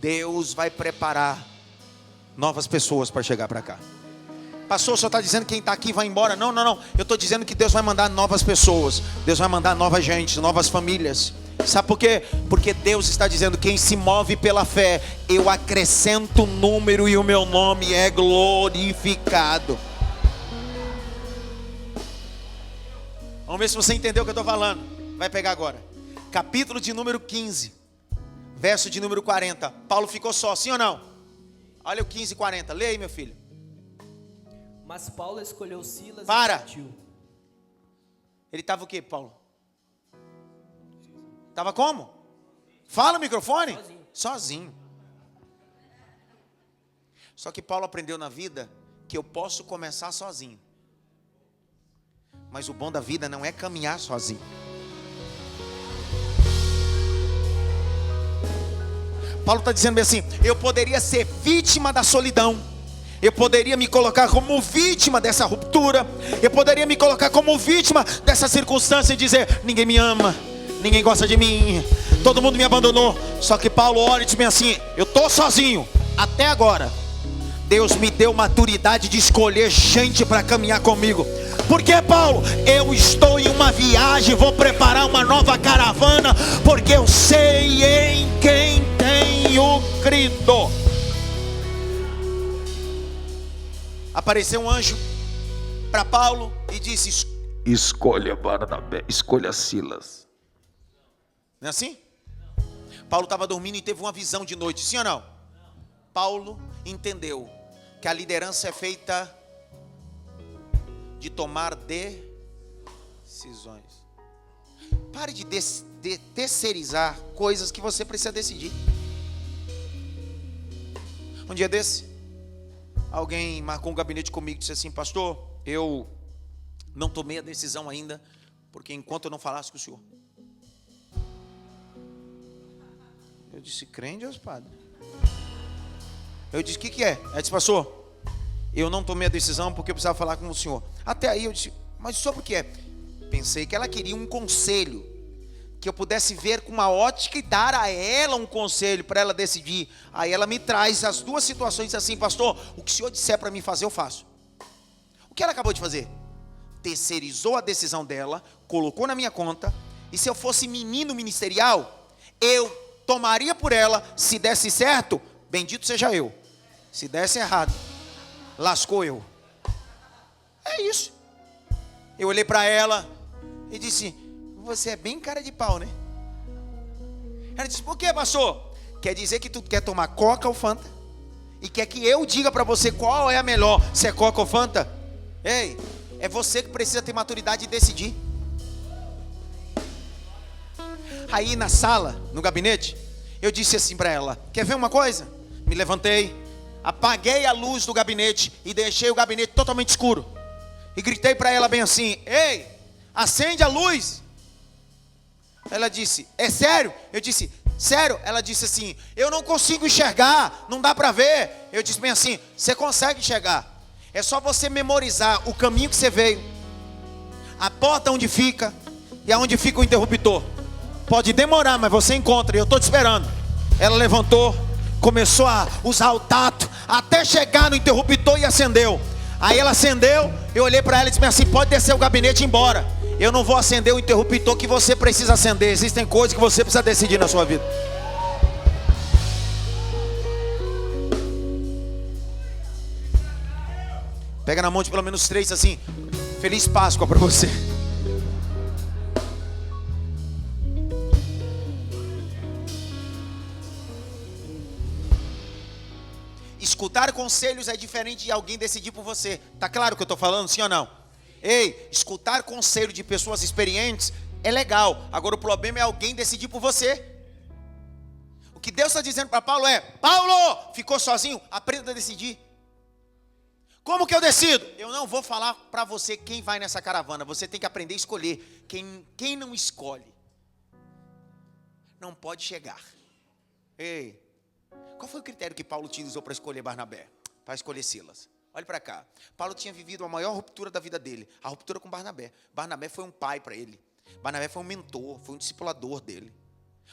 Speaker 1: Deus vai preparar novas pessoas para chegar para cá. Pastor, o senhor está dizendo que quem está aqui vai embora? Não. Eu estou dizendo que Deus vai mandar novas pessoas. Deus vai mandar nova gente, novas famílias. Sabe por quê? Porque Deus está dizendo: quem se move pela fé, eu acrescento número e o meu nome é glorificado. Vamos ver se você entendeu o que eu estou falando. Vai pegar agora. Capítulo de número 15, verso de número 40. Paulo ficou só, sim ou não? Olha o 15 e 40. Lê aí, meu filho.
Speaker 2: Mas Paulo escolheu Silas
Speaker 1: Para.
Speaker 2: e partiu.
Speaker 1: Ele estava o quê, Paulo? Estava como? Fala o microfone. Sozinho. Só que Paulo aprendeu na vida que eu posso começar sozinho. Mas o bom da vida não é caminhar sozinho. Paulo está dizendo bem assim: eu poderia ser vítima da solidão. Eu poderia me colocar como vítima dessa ruptura. Eu poderia me colocar como vítima dessa circunstância e dizer: ninguém me ama, ninguém gosta de mim, todo mundo me abandonou. Só que Paulo olha e diz bem assim: eu estou sozinho. Até agora Deus me deu maturidade de escolher gente para caminhar comigo. Porque, Paulo, eu estou em uma viagem, vou preparar uma nova caravana, porque eu sei em quem tenho crido. Apareceu um anjo para Paulo e disse: escolha Barnabé, escolha Silas. Não é assim? Paulo estava dormindo e teve uma visão de noite, sim ou não? Paulo entendeu que a liderança é feita de tomar decisões. Pare de terceirizar coisas que você precisa decidir. Um dia desse, alguém marcou um gabinete comigo e disse assim: pastor, eu não tomei a decisão ainda, porque enquanto eu não falasse com o senhor. Eu disse: crê em Deus, padre. Eu disse: o que é? Ela disse: pastor, eu não tomei a decisão porque eu precisava falar com o senhor. Até aí eu disse: mas sobre o que é? Pensei que ela queria um conselho, que eu pudesse ver com uma ótica e dar a ela um conselho para ela decidir. Aí ela me traz as duas situações assim: pastor, o que o senhor disser para mim fazer, eu faço. O que ela acabou de fazer? Terceirizou a decisão dela, colocou na minha conta, e se eu fosse menino ministerial, eu tomaria por ela. Se desse certo, bendito seja eu. Se desse errado, lascou eu. É isso. Eu olhei para ela e disse: você é bem cara de pau, né? Ela disse: por que, pastor? Quer dizer que tu quer tomar Coca ou Fanta? E quer que eu diga para você qual é a melhor, se é Coca ou Fanta? Ei, é você que precisa ter maturidade e decidir. Aí na sala, no gabinete, eu disse assim para ela: quer ver uma coisa? Me levantei, apaguei a luz do gabinete e deixei o gabinete totalmente escuro. E gritei para ela bem assim: ei, acende a luz. Ela disse: é sério? Eu disse: sério? Ela disse assim: eu não consigo enxergar, não dá para ver. Eu disse bem assim: você consegue enxergar. É só você memorizar o caminho que você veio, a porta onde fica e aonde fica o interruptor. Pode demorar, mas você encontra, e eu estou te esperando. Ela levantou, começou a usar o tato até chegar no interruptor e acendeu. Aí ela acendeu, eu olhei para ela e disse assim: pode descer o gabinete e ir embora. Eu não vou acender o interruptor que você precisa acender. Existem coisas que você precisa decidir na sua vida. Pega na mão de pelo menos 3 assim: Feliz Páscoa para você. Escutar conselhos é diferente de alguém decidir por você. Tá claro o que eu estou falando, sim ou não? Ei, escutar conselho de pessoas experientes é legal. Agora o problema é alguém decidir por você. O que Deus está dizendo para Paulo é: Paulo, ficou sozinho? Aprenda a decidir. Como que eu decido? Eu não vou falar para você quem vai nessa caravana. Você tem que aprender a escolher. Quem não escolhe, não pode chegar. Ei, qual foi o critério que Paulo utilizou para escolher Barnabé? Para escolher Silas? Olha para cá. Paulo tinha vivido a maior ruptura da vida dele. A ruptura com Barnabé. Barnabé foi um pai para ele. Barnabé foi um mentor, foi um discipulador dele.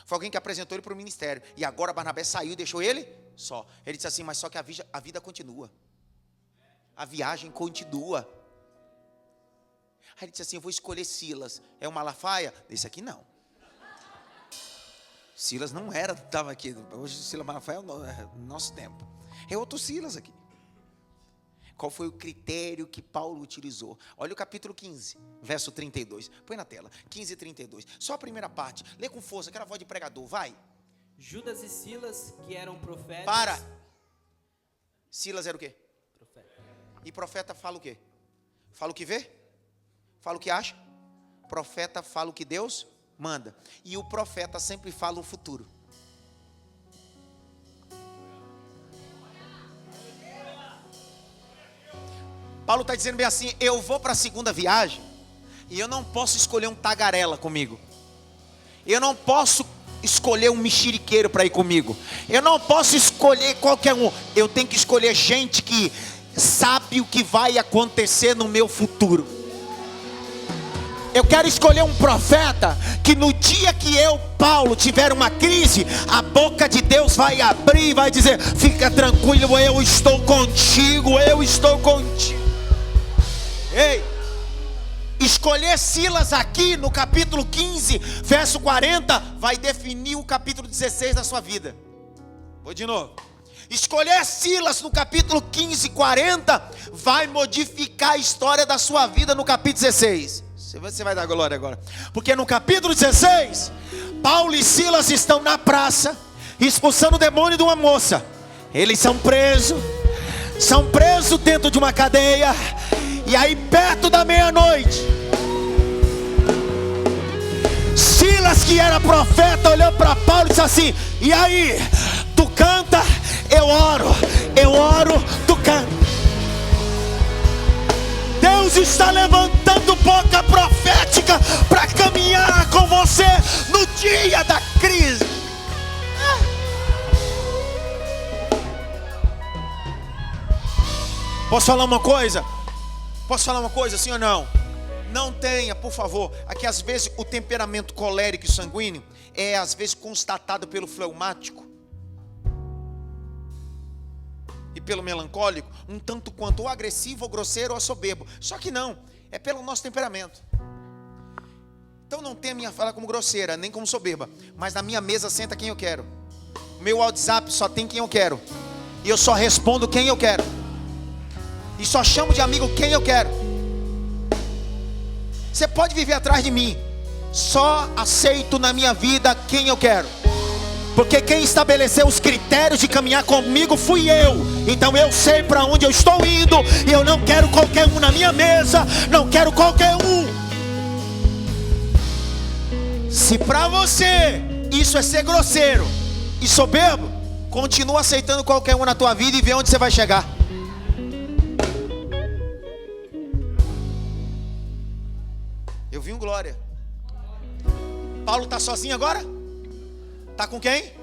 Speaker 1: Foi alguém que apresentou ele para o ministério. E agora Barnabé saiu e deixou ele só. Ele disse assim: mas só que a vida continua. A viagem continua. Aí ele disse assim: eu vou escolher Silas. É um Malafaia? Esse aqui não. Silas não era, estava aqui. Hoje Silas Malafaia é o nosso tempo. É outro Silas aqui. Qual foi o critério que Paulo utilizou? Olha o capítulo 15, verso 32. Põe na tela, 15 e 32. Só a primeira parte. Lê com força, aquela voz de pregador, vai.
Speaker 2: Judas e Silas, que eram profetas.
Speaker 1: Para. Silas era o quê?
Speaker 2: Profeta.
Speaker 1: E profeta fala o quê? Fala o que vê? Fala o que acha? Profeta fala o que Deus manda. E o profeta sempre fala o futuro. Paulo está dizendo bem assim: eu vou para a segunda viagem e eu não posso escolher um tagarela comigo. Eu não posso escolher um mexeriqueiro para ir comigo. Eu não posso escolher qualquer um. Eu tenho que escolher gente que sabe o que vai acontecer no meu futuro. Eu quero escolher um profeta que no dia que eu, Paulo, tiver uma crise, a boca de Deus vai abrir e vai dizer: fica tranquilo, eu estou contigo, eu estou contigo. Ei, escolher Silas aqui no capítulo 15, verso 40, vai definir o capítulo 16 da sua vida. Vou de novo. Escolher Silas no capítulo 15, 40, vai modificar a história da sua vida no capítulo 16. Você vai dar glória agora. Porque no capítulo 16, Paulo e Silas estão na praça, expulsando o demônio de uma moça. Eles são presos dentro de uma cadeia. E aí perto da meia-noite, Silas, que era profeta, olhou para Paulo e disse assim: e aí, tu canta, eu oro, tu canta. Deus está levantando boca profética para caminhar com você no dia da crise. Posso falar uma coisa? Sim ou não? Não tenha, por favor. Aqui às vezes o temperamento colérico e sanguíneo é às vezes constatado pelo fleumático e pelo melancólico, um tanto quanto ou agressivo, ou grosseiro, ou soberbo. Só que não, é pelo nosso temperamento. Então não tenha a minha fala como grosseira, nem como soberba, mas na minha mesa senta quem eu quero. Meu WhatsApp só tem quem eu quero, e eu só respondo quem eu quero, e só chamo de amigo quem eu quero. Você pode viver atrás de mim, só aceito na minha vida quem eu quero, porque quem estabeleceu os critérios de caminhar comigo fui eu. Então eu sei para onde eu estou indo, e eu não quero qualquer um na minha mesa, não quero qualquer um. Se para você isso é ser grosseiro e soberbo, continua aceitando qualquer um na tua vida e vê onde você vai chegar. Eu vi um glória. Paulo está sozinho agora? Está com quem?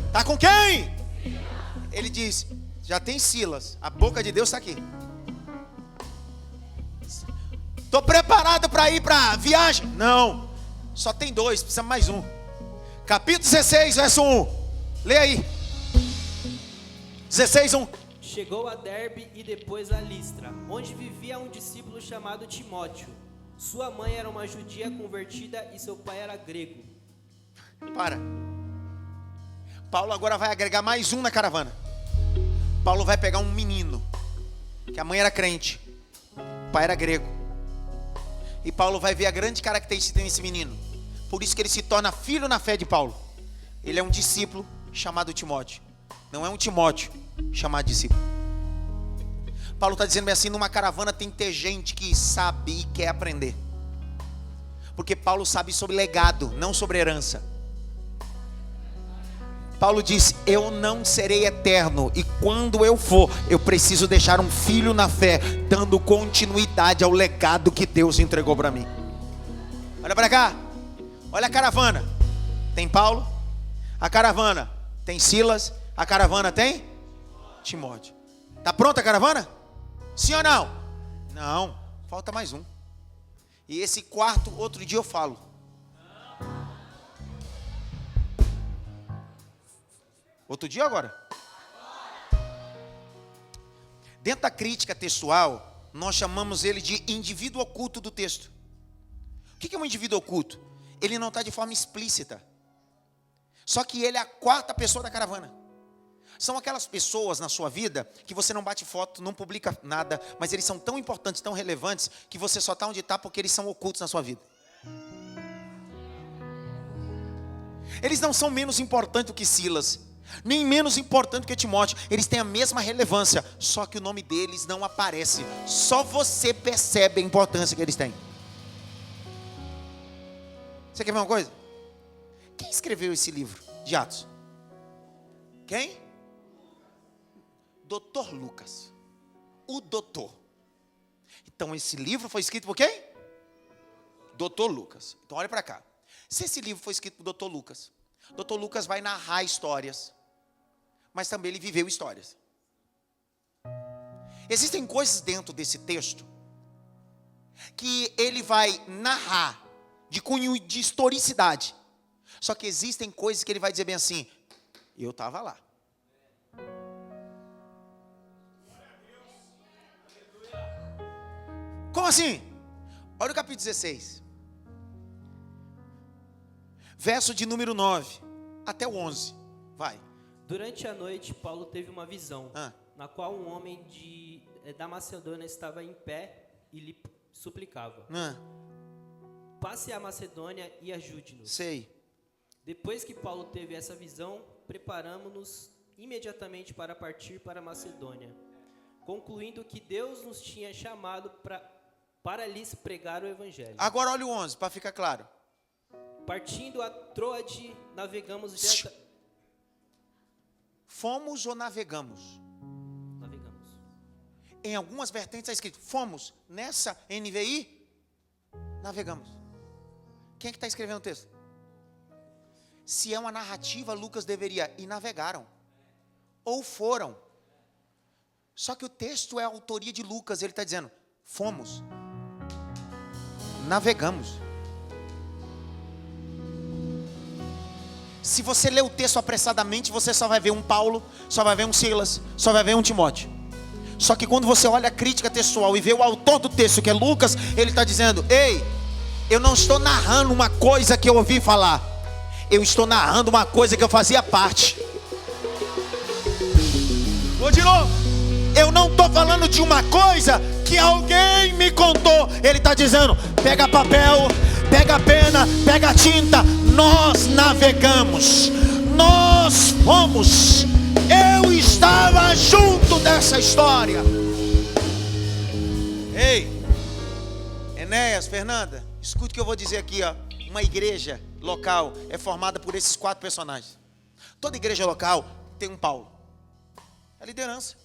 Speaker 1: Está com quem? Ele diz: já tem Silas, a boca de Deus está aqui. Estou preparado para ir para a viagem? Não, só tem dois, precisa mais um. Capítulo 16, verso 1. Lê aí. 16, 1.
Speaker 2: Chegou a Derbe e depois a Listra, onde vivia um discípulo chamado Timóteo. Sua mãe era uma judia convertida e seu pai era grego.
Speaker 1: Para. Paulo agora vai agregar mais um na caravana. Paulo vai pegar um menino, que a mãe era crente, o pai era grego. E Paulo vai ver a grande característica desse menino. Por isso que ele se torna filho na fé de Paulo. Ele é um discípulo chamado Timóteo. Não é um Timóteo chamado discípulo. Paulo está dizendo bem assim: numa caravana tem que ter gente que sabe e quer aprender. Porque Paulo sabe sobre legado, não sobre herança. Paulo disse: eu não serei eterno, e quando eu for, eu preciso deixar um filho na fé, dando continuidade ao legado que Deus entregou para mim. Olha para cá, olha a caravana. Tem Paulo, a caravana tem Silas, a caravana tem Timóteo. Está pronta a caravana? Sim ou não? Não, falta mais um. E esse quarto, outro dia eu falo. Outro dia ou agora? Dentro da crítica textual, nós chamamos ele de indivíduo oculto do texto. O que é um indivíduo oculto? Ele não está de forma explícita, só que ele é a quarta pessoa da caravana. São aquelas pessoas na sua vida que você não bate foto, não publica nada, mas eles são tão importantes, tão relevantes, que você só está onde está porque eles são ocultos na sua vida. Eles não são menos importantes do que Silas, nem menos importante que Timóteo. Eles têm a mesma relevância, só que o nome deles não aparece. Só você percebe a importância que eles têm. Você quer ver uma coisa? Quem escreveu esse livro de Atos? Quem? Doutor Lucas. O doutor. Então esse livro foi escrito por quem? Doutor Lucas. Então olha para cá. Se esse livro foi escrito por Doutor Lucas, Doutor Lucas vai narrar histórias, mas também ele viveu histórias. Existem coisas dentro desse texto que ele vai narrar de cunho de historicidade. Só que existem coisas que ele vai dizer bem assim: eu estava lá. Como assim? Olha o capítulo 16. Verso de número 9 até o 11. Vai.
Speaker 2: Durante a noite, Paulo teve uma visão, na qual um homem da Macedônia estava em pé e lhe suplicava: passe à Macedônia e ajude-nos.
Speaker 1: Sei.
Speaker 2: Depois que Paulo teve essa visão, preparamos-nos imediatamente para partir para a Macedônia, concluindo que Deus nos tinha chamado para lhes pregar o evangelho.
Speaker 1: Agora olha o 11, para ficar claro.
Speaker 2: Partindo a Troade, navegamos direta...
Speaker 1: Fomos ou navegamos?
Speaker 2: Navegamos.
Speaker 1: Em algumas vertentes está escrito, fomos. Nessa NVI, navegamos. Quem é que está escrevendo o texto? Se é uma narrativa, Lucas deveria, e navegaram. Ou foram. Só que o texto é a autoria de Lucas, ele está dizendo, fomos. Navegamos. Se você ler o texto apressadamente, você só vai ver um Paulo, só vai ver um Silas, só vai ver um Timóteo. Só que quando você olha a crítica textual e vê o autor do texto, que é Lucas, ele está dizendo, ei, eu não estou narrando uma coisa que eu ouvi falar, eu estou narrando uma coisa que eu fazia parte. Vou de novo. Eu não estou falando de uma coisa que alguém me contou. Ele está dizendo, pega papel, pega pena, pega tinta. Nós navegamos, nós fomos. Eu estava junto dessa história. Ei, Enéas, Fernanda, escute o que eu vou dizer aqui, ó. Uma igreja local é formada por esses 4 personagens. Toda igreja local tem um Paulo, é a liderança.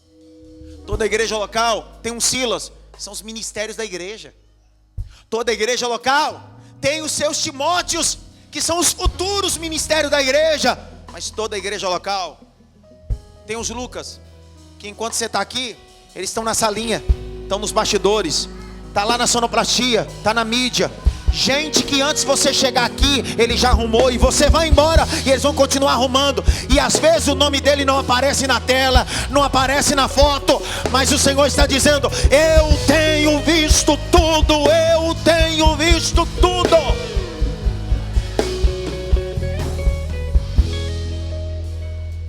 Speaker 1: Toda igreja local tem um Silas, são os ministérios da igreja. Toda igreja local tem os seus Timóteos, que são os futuros ministérios da igreja. Mas toda igreja local tem os Lucas, que enquanto você está aqui, eles estão na salinha, estão nos bastidores, está lá na sonoplastia, está na mídia. Gente que antes de você chegar aqui, ele já arrumou, e você vai embora e eles vão continuar arrumando. E às vezes o nome dele não aparece na tela, não aparece na foto, mas o Senhor está dizendo, eu tenho visto tudo, eu tenho visto tudo.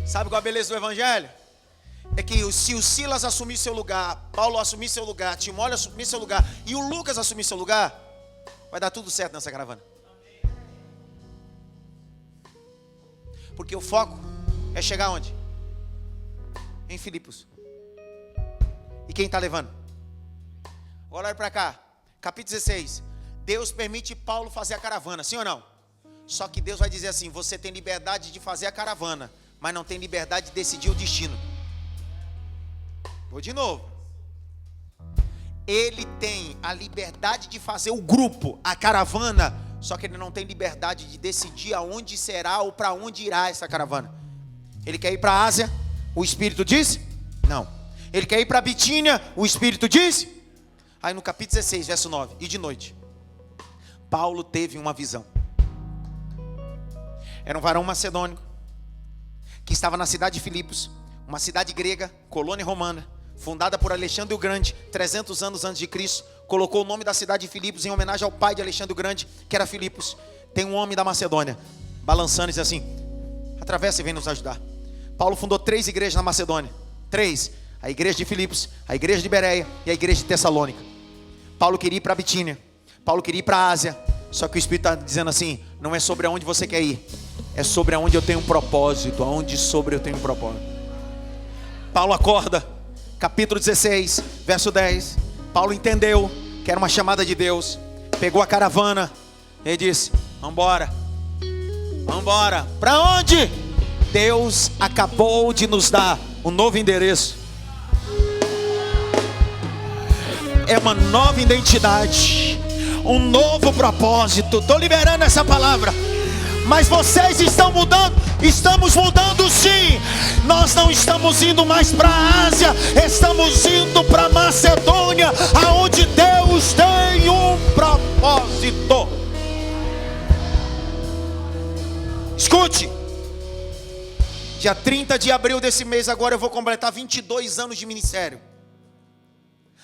Speaker 1: Sabe qual a beleza do evangelho? É que se o Silas assumir seu lugar, Paulo assumir seu lugar, Timóteo assumir seu lugar e o Lucas assumir seu lugar, vai dar tudo certo nessa caravana. Porque o foco é chegar onde? Em Filipos. E quem está levando? Agora olha para cá, capítulo 16. Deus permite Paulo fazer a caravana, sim ou não? Só que Deus vai dizer assim, você tem liberdade de fazer a caravana, mas não tem liberdade de decidir o destino. Vou de novo. Ele tem a liberdade de fazer o grupo, a caravana, só que ele não tem liberdade de decidir aonde será ou para onde irá essa caravana. Ele quer ir para a Ásia, o Espírito diz? Não. Ele quer ir para a Bitínia, o Espírito diz? Aí no capítulo 16, verso 9, e de noite, Paulo teve uma visão. Era um varão macedônico, que estava na cidade de Filipos, uma cidade grega, colônia romana, fundada por Alexandre o Grande, 300 anos antes de Cristo. Colocou o nome da cidade de Filipos em homenagem ao pai de Alexandre o Grande, que era Filipos. Tem um homem da Macedônia, balançando e diz assim, atravessa e vem nos ajudar. Paulo fundou 3 igrejas na Macedônia. 3, a igreja de Filipos, a igreja de Bereia e a igreja de Tessalônica. Paulo queria ir para a Bitínia, Paulo queria ir para a Ásia, só que o Espírito está dizendo assim, não é sobre aonde você quer ir, é sobre aonde eu tenho um propósito, aonde sobre eu tenho um propósito. Paulo acorda, capítulo 16, verso 10. Paulo entendeu que era uma chamada de Deus, pegou a caravana e disse, vambora, vambora. Para onde? Deus acabou de nos dar um novo endereço, é uma nova identidade, um novo propósito. Estou liberando essa palavra. Mas vocês estão mudando, estamos mudando sim. Nós não estamos indo mais para a Ásia, estamos indo para a Macedônia, aonde Deus tem um propósito. Escute, dia 30 de abril desse mês agora eu vou completar 22 anos de ministério.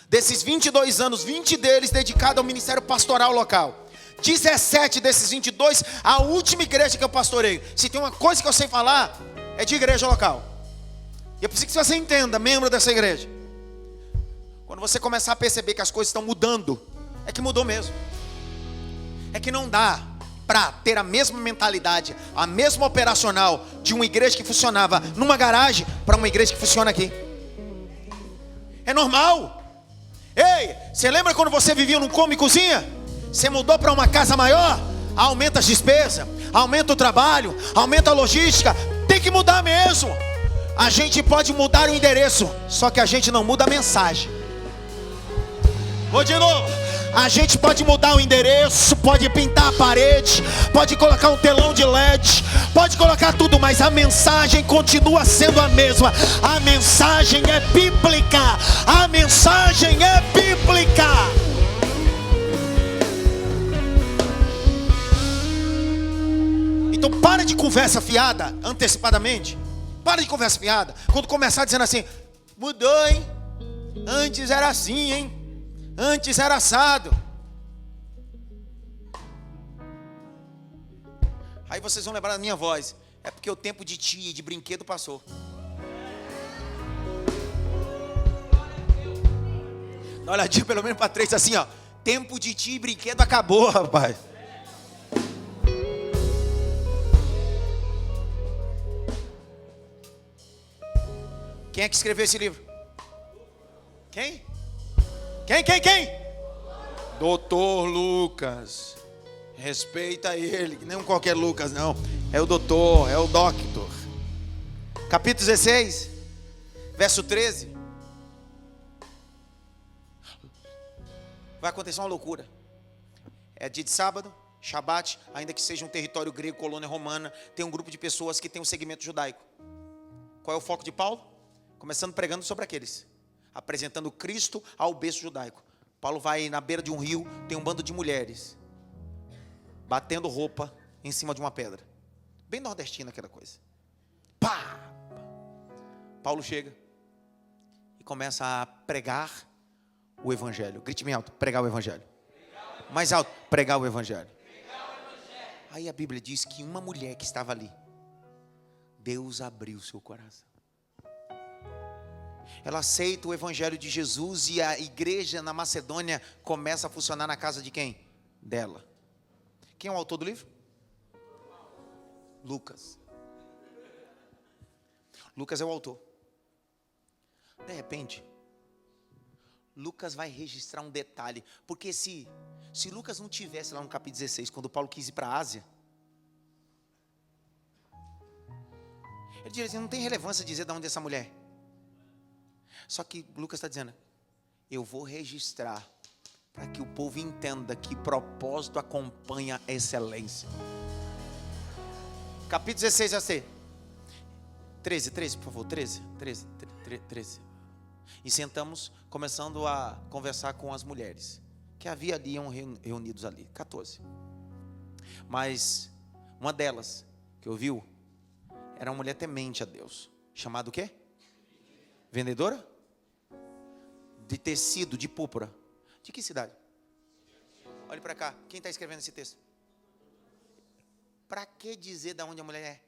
Speaker 1: Desses 22 anos, 20 deles dedicados ao ministério pastoral local. 17 desses 22, a última igreja que eu pastoreio. Se tem uma coisa que eu sei falar, é de igreja local. E eu preciso que você entenda, membro dessa igreja. Quando você começar a perceber que as coisas estão mudando, é que mudou mesmo. É que não dá para ter a mesma mentalidade, a mesma operacional de uma igreja que funcionava numa garagem para uma igreja que funciona aqui. É normal. Ei, você lembra quando você vivia num come e cozinha? Você mudou para uma casa maior, aumenta as despesas, aumenta o trabalho, aumenta a logística. Tem que mudar mesmo. A gente pode mudar o endereço, só que a gente não muda a mensagem. Vou de novo. A gente pode mudar o endereço, pode pintar a parede, pode colocar um telão de LED, pode colocar tudo, mas a mensagem continua sendo a mesma. A mensagem é bíblica. A mensagem é bíblica. Então para de conversa fiada antecipadamente. Para de conversa fiada. Quando começar dizendo assim: mudou, hein? Antes era assim, hein? Antes era assado. Aí vocês vão lembrar da minha voz. É porque o tempo de tia e de brinquedo passou. Dá uma olhadinha pelo menos para três assim, ó. Tempo de tia e brinquedo acabou, rapaz. Quem é que escreveu esse livro? Quem? Quem? Doutor Lucas. Respeita ele, que não qualquer Lucas não. É o doutor, é o doctor. Capítulo 16, verso 13. Vai acontecer uma loucura. É dia de sábado, Shabat, ainda que seja um território grego, colônia romana, tem um grupo de pessoas que tem um segmento judaico. Qual é o foco de Paulo? Começando pregando sobre aqueles, apresentando Cristo ao berço judaico. Paulo vai na beira de um rio, tem um bando de mulheres batendo roupa em cima de uma pedra. Bem nordestina aquela coisa. Pá! Paulo chega e começa a pregar o evangelho. Grite bem alto: pregar o evangelho. Mais alto: pregar o evangelho. Aí a Bíblia diz que uma mulher que estava ali, Deus abriu seu coração. Ela aceita o evangelho de Jesus e a igreja na Macedônia começa a funcionar na casa de quem? Dela. Quem é o autor do livro? Lucas. Lucas é o autor. De repente, Lucas vai registrar um detalhe, porque se Lucas não tivesse lá no capítulo 16, quando Paulo quis ir para a Ásia, ele diria assim: não tem relevância dizer de onde é essa mulher. Só que Lucas está dizendo: eu vou registrar para que o povo entenda que propósito acompanha excelência. Capítulo 16, já sei. 13, por favor, 13. E sentamos, começando a conversar com as mulheres que havia ali, reunidos ali. 14. Mas uma delas, que ouviu, era uma mulher temente a Deus. Chamada o quê? Vendedora? De tecido, de púrpura. De que cidade? Olhe para cá. Quem está escrevendo esse texto? Para que dizer de onde a mulher é?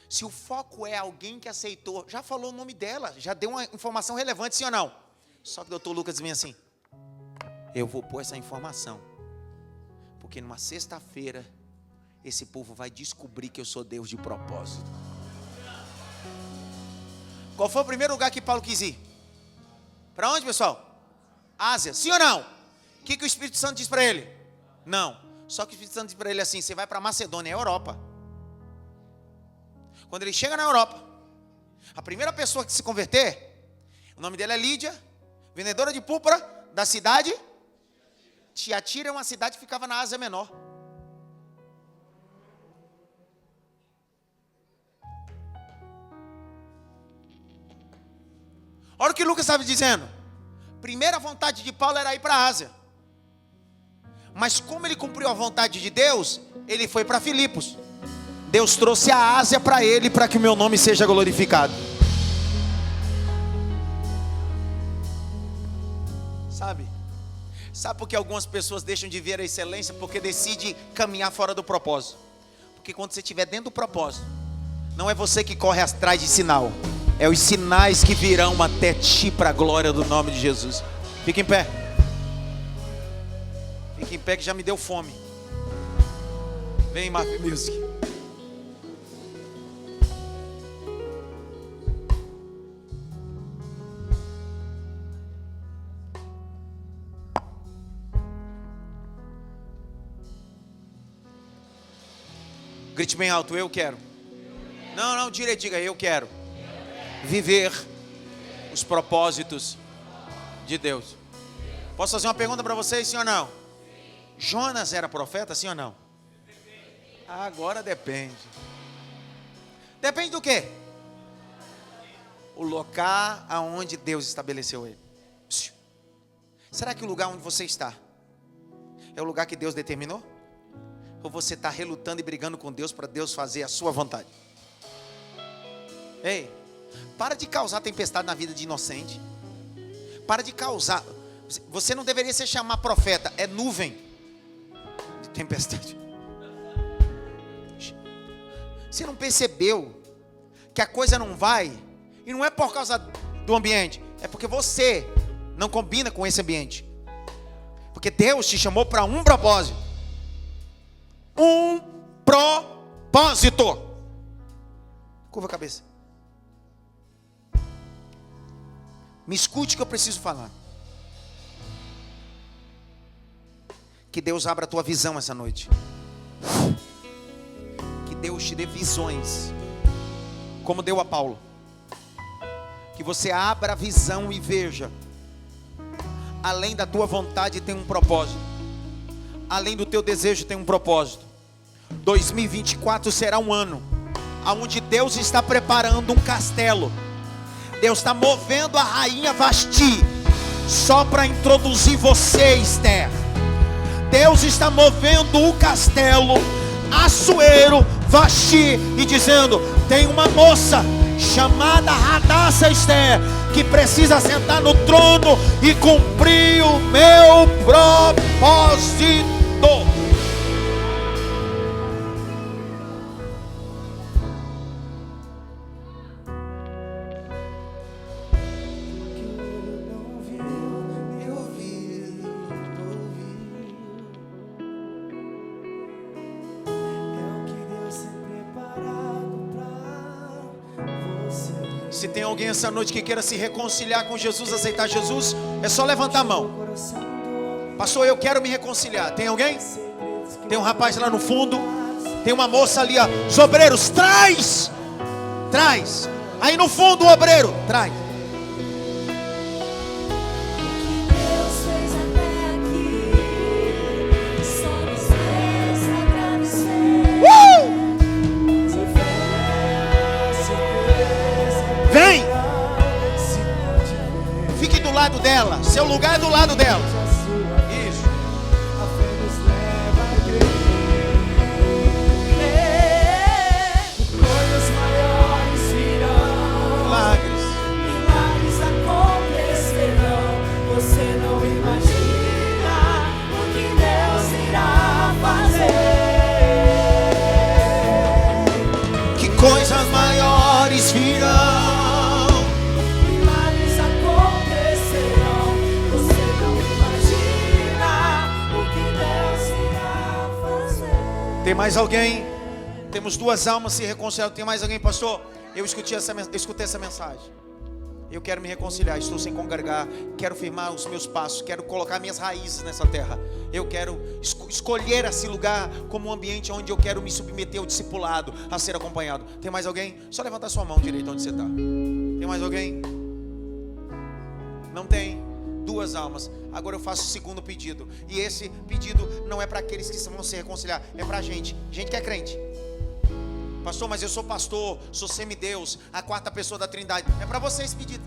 Speaker 1: Se o foco é alguém que aceitou, já falou o nome dela, já deu uma informação relevante, sim ou não? Só que o doutor Lucas vem assim: eu vou pôr essa informação, porque numa sexta-feira esse povo vai descobrir que eu sou Deus de propósito. Qual foi o primeiro lugar que Paulo quis ir? Para onde, pessoal? Ásia, sim ou não? O que o Espírito Santo diz para ele? Não. Só que o Espírito Santo diz para ele assim: você vai para Macedônia, é Europa. Quando ele chega na Europa, a primeira pessoa que se converter, o nome dela é Lídia, vendedora de púrpura da cidade Tiatira. É uma cidade que ficava na Ásia Menor. Olha o que Lucas estava dizendo. Primeira vontade de Paulo era ir para a Ásia. Mas como ele cumpriu a vontade de Deus, ele foi para Filipos. Deus trouxe a Ásia para ele, para que o meu nome seja glorificado. Sabe por que algumas pessoas deixam de ver a excelência? Porque decidem caminhar fora do propósito. Porque quando você estiver dentro do propósito, não é você que corre atrás de sinal, é os sinais que virão até ti, para a glória do nome de Jesus. Fique em pé. Fique em pé que já me deu fome. Vem, Marvel Music. Grite bem alto, eu quero. Não, diga, eu quero viver os propósitos de Deus. Posso fazer uma pergunta para vocês, sim ou não? Jonas era profeta, sim ou não? Agora depende. Depende do quê? O local aonde Deus estabeleceu ele. Será que o lugar onde você está é o lugar que Deus determinou? Ou você está relutando e brigando com Deus para Deus fazer a sua vontade? Ei, para de causar tempestade na vida de inocente. Para de causar. Você não deveria se chamar profeta, é nuvem de tempestade. Você não percebeu que a coisa não vai? E não é por causa do ambiente, é porque você não combina com esse ambiente. Porque Deus te chamou para um propósito. Um propósito. Curva a cabeça. Me escute que eu preciso falar. Que Deus abra a tua visão essa noite. Que Deus te dê visões, como deu a Paulo. Que você abra a visão e veja. Além da tua vontade tem um propósito. Além do teu desejo tem um propósito. 2024 será um ano onde Deus está preparando um castelo. Deus está movendo a rainha Vasti só para introduzir você, Esther. Deus está movendo o castelo Assuero, Vasti, e dizendo: tem uma moça chamada Radassa Esther que precisa sentar no trono e cumprir o meu propósito. Se tem alguém essa noite que queira se reconciliar com Jesus, aceitar Jesus, é só levantar a mão. Pastor, eu quero me reconciliar. Tem alguém? Tem um rapaz lá no fundo. Tem uma moça ali, ó. Os obreiros, traz! Traz! Aí no fundo o obreiro, traz. Vem! Fique do lado dela. Seu lugar é do lado dela. Isso. Coisas maiores virão. Milagres acontecerão. Você não imagina o que Deus irá fazer. Que coisas maiores virão. Tem mais alguém? Temos duas almas se reconciliando. Tem mais alguém, pastor? Eu escutei essa mensagem. Eu quero me reconciliar. Estou sem congregar. Quero firmar os meus passos. Quero colocar minhas raízes nessa terra. Eu quero escolher esse lugar como um ambiente onde eu quero me submeter ao discipulado, a ser acompanhado. Tem mais alguém? Só levantar sua mão direita onde você está. Tem mais alguém? Não tem? Duas almas. Agora eu faço o segundo pedido. E esse pedido não é para aqueles que vão se reconciliar, é para a gente que é crente. Pastor, mas eu sou pastor, sou semideus, a quarta pessoa da Trindade. É para você esse pedido.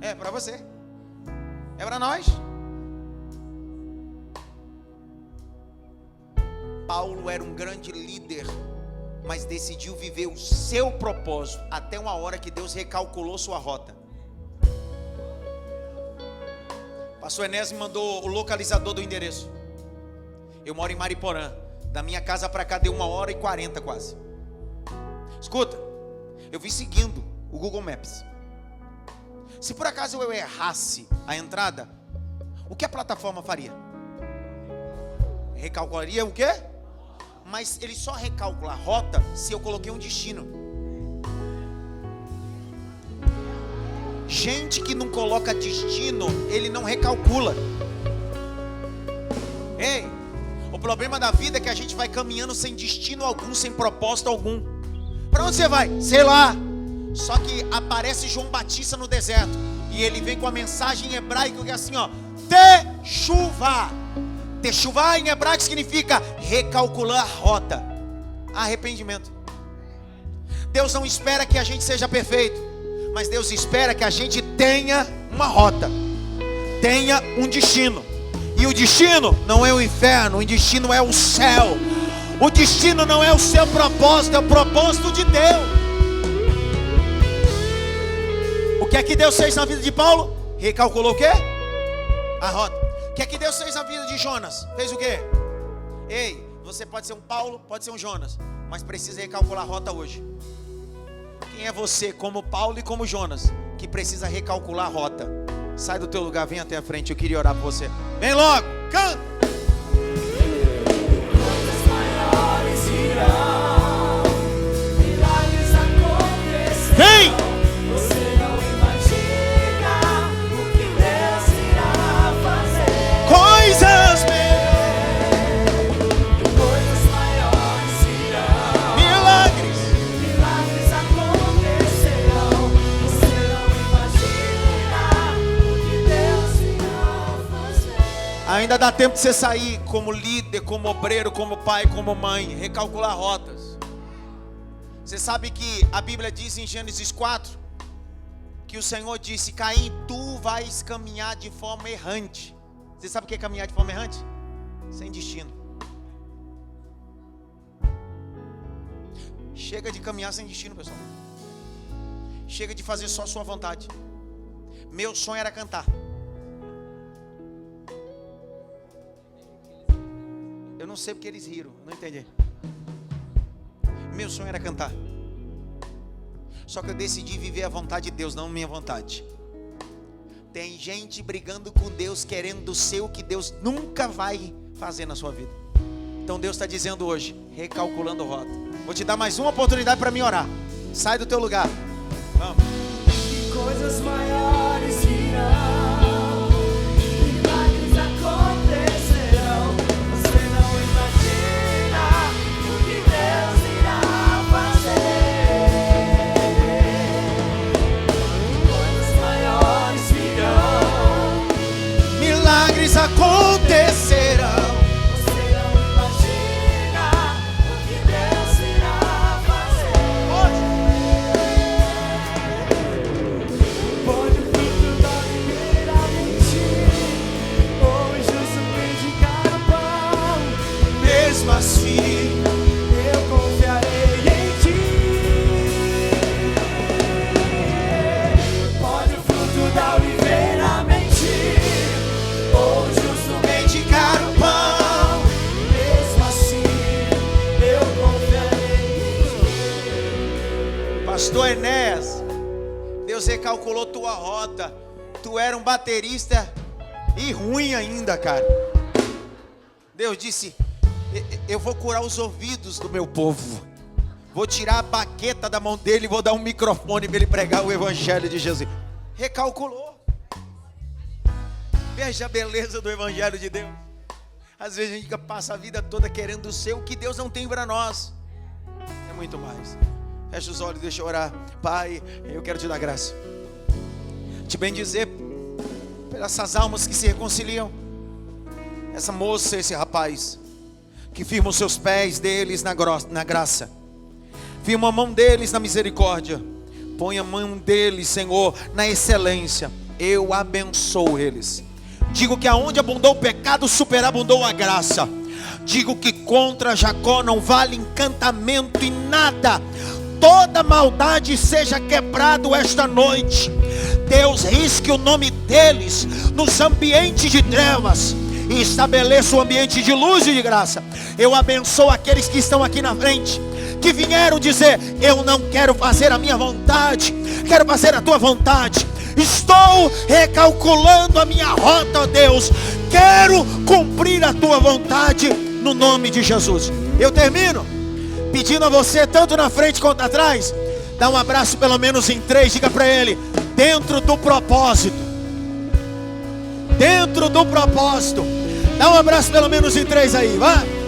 Speaker 1: É para você. É para nós. Paulo era um grande líder, mas decidiu viver o seu propósito até uma hora que Deus recalculou sua rota. Pastor Enes me mandou o localizador do endereço. Eu moro em Mariporã. Da minha casa para cá deu 1h40 quase. Escuta, eu vim seguindo o Google Maps. Se por acaso eu errasse a entrada, o que a plataforma faria? Recalcularia o quê? Mas ele só recalcula a rota se eu coloquei um destino. Gente que não coloca destino, ele não recalcula. Ei, o problema da vida é que a gente vai caminhando sem destino algum, sem propósito algum. Para onde você vai? Sei lá. Só que aparece João Batista no deserto e ele vem com a mensagem em hebraico que é assim, ó: Teshuvá. Teshuvá em hebraico significa recalcular a rota. Arrependimento. Deus não espera que a gente seja perfeito, mas Deus espera que a gente tenha uma rota, tenha um destino. E o destino não é o inferno, o destino é o céu. O destino não é o seu propósito, é o propósito de Deus. O que é que Deus fez na vida de Paulo? Recalculou o quê? A rota. O que é que Deus fez na vida de Jonas? Fez o quê? Ei, você pode ser um Paulo, pode ser um Jonas, mas precisa recalcular a rota hoje. Quem é você, como Paulo e como Jonas, que precisa recalcular a rota? Sai do teu lugar, vem até a frente, eu queria orar por você. Vem logo, canta!
Speaker 3: Coisas maiores irão, milagres acontecerão.
Speaker 1: Vem!
Speaker 3: Você não imagina o que Deus irá fazer.
Speaker 1: Coisas
Speaker 3: maiores irão,
Speaker 1: milagres.
Speaker 3: milagres acontecerão. Você não imagina o que Deus irá fazer.
Speaker 1: Ainda dá tempo de você sair como líder, como obreiro, como pai, como mãe, recalcular rotas. Você sabe que a Bíblia diz em Gênesis 4 que o Senhor disse: Caim, tu vais caminhar de forma errante. Você sabe o que é caminhar de forma errante? Sem destino. Chega de caminhar sem destino, pessoal. Chega de fazer só a sua vontade. Meu sonho era cantar. Eu não sei porque eles riram, não entendi. Meu sonho era cantar. Só que eu decidi viver a vontade de Deus, não a minha vontade. Tem gente brigando com Deus, querendo ser o que Deus nunca vai fazer na sua vida. Então Deus está dizendo hoje, recalculando rota. Vou te dar mais uma oportunidade para mim orar. Sai do teu lugar. Vamos.
Speaker 3: E coisas maiores irão, milagres acontecerão. Você não imagina o que Deus irá fazer. Coisas maiores virão,
Speaker 1: Milagres acontecerão.
Speaker 3: você não imagina o que Deus irá fazer. Pode o fruto da videira mentir, ou o justo predicar o pão.
Speaker 1: Mesmo assim,
Speaker 3: Eu confiarei em ti. Pode o fruto da oliveira mentir, ou o justo
Speaker 1: mendigar o pão.
Speaker 3: mesmo assim, eu confiarei em ti.
Speaker 1: Pastor Enéas, Deus recalculou tua rota. Tu era um baterista e ruim ainda, cara. Deus disse: eu vou curar os ouvidos do meu povo. Vou tirar a baqueta da mão dele e vou dar um microfone para ele pregar o evangelho de Jesus. Recalculou. Veja a beleza do evangelho de Deus. Às vezes a gente passa a vida toda querendo ser o que Deus não tem para nós. É muito mais. Fecha os olhos, deixa eu orar. Pai, eu quero te dar graça, te bendizer por essas almas que se reconciliam. Essa moça, esse rapaz que firma os seus pés deles na graça, firma a mão deles na misericórdia, põe a mão deles, Senhor, na excelência. Eu abençoo eles. Digo que aonde abundou o pecado, superabundou a graça. Digo que contra Jacó não vale encantamento e nada. Toda maldade seja quebrado esta noite. Deus, risque o nome deles nos ambientes de trevas e estabeleça um ambiente de luz e de graça. Eu abençoo aqueles que estão aqui na frente, que vieram dizer: eu não quero fazer a minha vontade, quero fazer a tua vontade. Estou recalculando a minha rota, ó Deus. Quero cumprir a tua vontade.
Speaker 4: no nome de Jesus. Eu termino pedindo a você, tanto na frente quanto atrás, dá um abraço pelo menos em 3, diga para ele: dentro do propósito. Dentro do propósito. Dá um abraço pelo menos em 3 aí, vai.